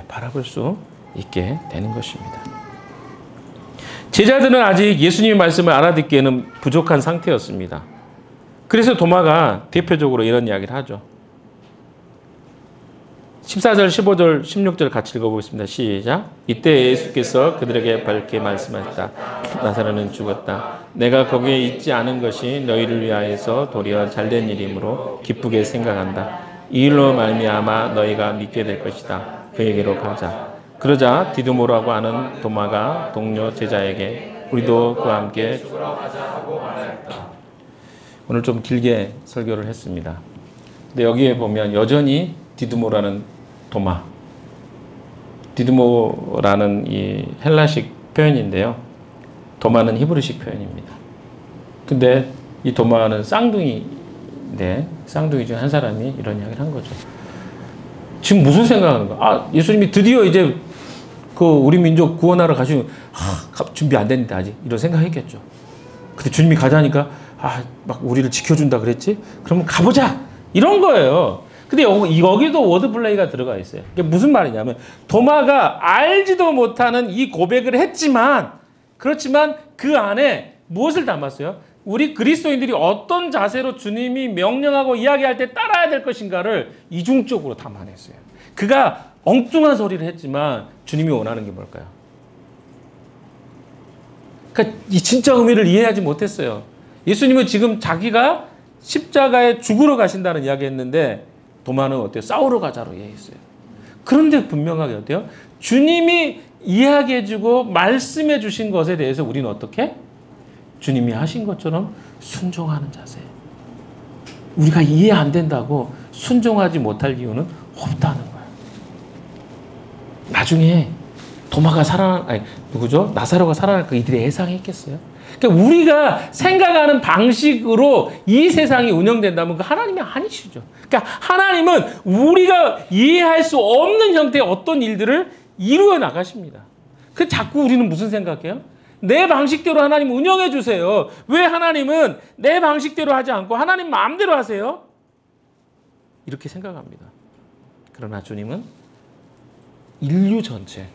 바라볼 수 있게 되는 것입니다. 제자들은 아직 예수님의 말씀을 알아듣기에는 부족한 상태였습니다. 그래서 도마가 대표적으로 이런 이야기를 하죠. 14절, 15절, 16절 같이 읽어보겠습니다. 시작. 이때 예수께서 그들에게 밝게 말씀하셨다. 나사로는 죽었다. 내가 거기에 있지 않은 것이 너희를 위하여서 도리어 잘된 일이므로 기쁘게 생각한다. 이 일로 말미암아 너희가 믿게 될 것이다. 그에게로 가자. 그러자 디두모라고 하는 도마가 동료 제자에게 우리도 그와 함께 죽으러 가자 하고 말하였다. 오늘 좀 길게 설교를 했습니다. 근데 여기에 보면 여전히 디두모라는 도마, 디두모라는 이 헬라식 표현인데요. 도마는 히브리식 표현입니다. 근데 이 도마는 쌍둥이인데 쌍둥이 중 한 사람이 이런 이야기를 한 거죠. 지금 무슨 생각하는 거야? 예수님이 드디어 이제 그 우리 민족 구원하러 가시면 준비 안 됐는데 아직 이런 생각했겠죠. 근데 주님이 가자니까 막 우리를 지켜준다 그랬지? 그러면 가보자 이런 거예요. 근데 여기도 워드플레이가 들어가 있어요. 이게 무슨 말이냐면 도마가 알지도 못하는 이 고백을 했지만 그렇지만 그 안에 무엇을 담았어요? 우리 그리스도인들이 어떤 자세로 주님이 명령하고 이야기할 때 따라야 될 것인가를 이중적으로 담아냈어요. 그가 엉뚱한 소리를 했지만 주님이 원하는 게 뭘까요? 그러니까 이 진짜 의미를 이해하지 못했어요. 예수님은 지금 자기가 십자가에 죽으러 가신다는 이야기 했는데 도마는 어때요? 싸우러 가자로 이해했어요. 그런데 분명하게 어때요? 주님이 이야기해주고 말씀해 주신 것에 대해서 우리는 어떻게? 주님이 하신 것처럼 순종하는 자세. 우리가 이해 안 된다고 순종하지 못할 이유는 없다는 거예요. 나중에 도마가 나사로가 살아날 거 이들이 예상했겠어요? 그러니까 우리가 생각하는 방식으로 이 세상이 운영된다면 그 하나님이 아니시죠. 그러니까 하나님은 우리가 이해할 수 없는 형태의 어떤 일들을 이루어 나가십니다. 그 자꾸 우리는 무슨 생각해요? 내 방식대로 하나님 운영해 주세요. 왜 하나님은 내 방식대로 하지 않고 하나님 마음대로 하세요? 이렇게 생각합니다. 그러나 주님은 인류 전체,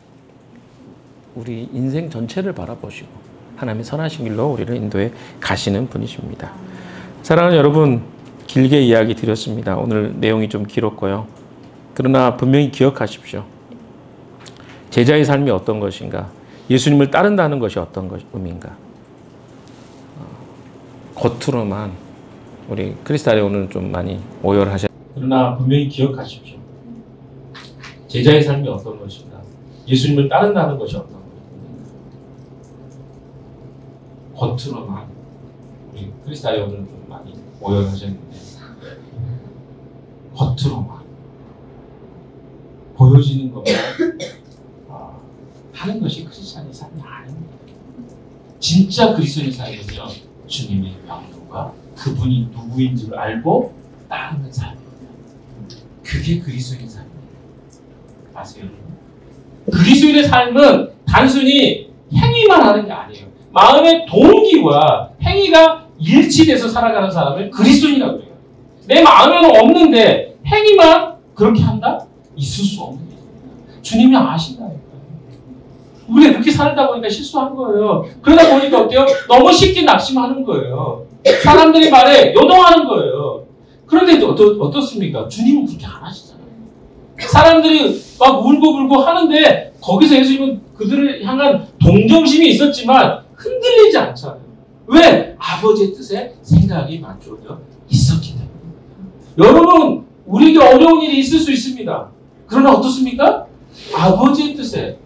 우리 인생 전체를 바라보시고 하나님의 선하신 길로 우리를 인도해 가시는 분이십니다. 사랑하는 여러분, 길게 이야기 드렸습니다. 오늘 내용이 좀 길었고요. 그러나 분명히 기억하십시오. 제자의 삶이 어떤 것인가? 예수님을 따른다는 것이 어떤 의미인가? 겉으로만 우리 크리스탈이 오늘 좀 많이 오열하셨. 그러나 분명히 기억하십시오. 제자의 삶이 어떤 것인가? 예수님을 따른다는 것이 어떤 것인가? 겉으로만 우리 크리스탈이 오늘 좀 많이 오열하셨는데 겉으로만 보여지는 것만 하는 것이 그리스도인의 삶이 아닙니다. 진짜 그리스도인의 삶은요, 주님의 명령과 그분이 누구인 줄 알고 따르는 삶입니다. 그게 그리스도인의 삶입니다. 아세요? 그리스도인의 삶은 단순히 행위만 하는 게 아니에요. 마음의 동기와 행위가 일치돼서 살아가는 사람을 그리스도인이라고 해요. 내 마음에는 없는데 행위만 그렇게 한다? 있을 수 없는 일입니다. 주님이 아신다니까요. 우리가 그렇게 살다 보니까 실수한 거예요. 그러다 보니까 어때요? 너무 쉽게 낙심하는 거예요. 사람들이 말에 요동하는 거예요. 그런데 어떻습니까? 주님은 그렇게 안 하시잖아요. 사람들이 막 울고불고 하는데 거기서 예수님은 그들을 향한 동정심이 있었지만 흔들리지 않잖아요. 왜? 아버지의 뜻에 생각이 맞춰져 있었기 때문에. 여러분, 우리에게 어려운 일이 있을 수 있습니다. 그러나 어떻습니까? 아버지의 뜻에,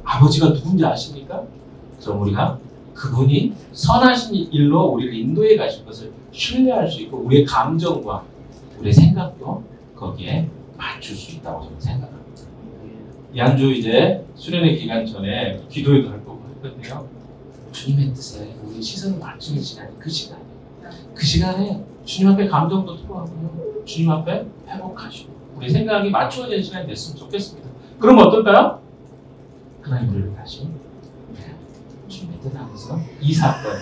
아버지가 누군지 아십니까? 그럼 우리가 그분이 선하신 일로 우리를 인도해 가실 것을 신뢰할 수 있고 우리의 감정과 우리의 생각도 거기에 맞출 수 있다고 저는 생각합니다. 이 한 주 이제 수련회 기간 전에 기도회도 할 거고 할 건데요. 주님의 뜻에 우리 시선을 맞추는 시간이 그 시간이에요. 그 시간에 주님 앞에 감정도 토로하고요. 주님 앞에 회복하시고 우리 생각이 맞추어지는 시간이 됐으면 좋겠습니다. 그럼 어떨까요? 하나님 우리를 다시 주님의 뜻 안에서 이 사건,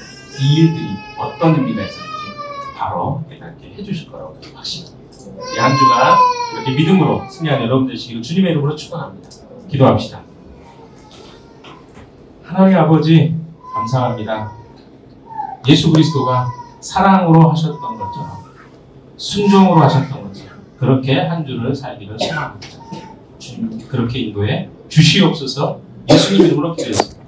이 일들이 어떤 의미가 있었는지 바로 깨닫게 해주실 거라고 확신합니다. 이 한 주간 이렇게 믿음으로 승리한 여러분들 되시기를 주님의 이름으로 축원합니다. 기도합시다. 하나님 아버지 감사합니다. 예수 그리스도가 사랑으로 하셨던 것처럼 순종으로 하셨던 것처럼 그렇게 한 주를 살기를 소망합니다. 주님 그렇게 인도해 주시옵소서. 예수님 이름으로 기도했습니다.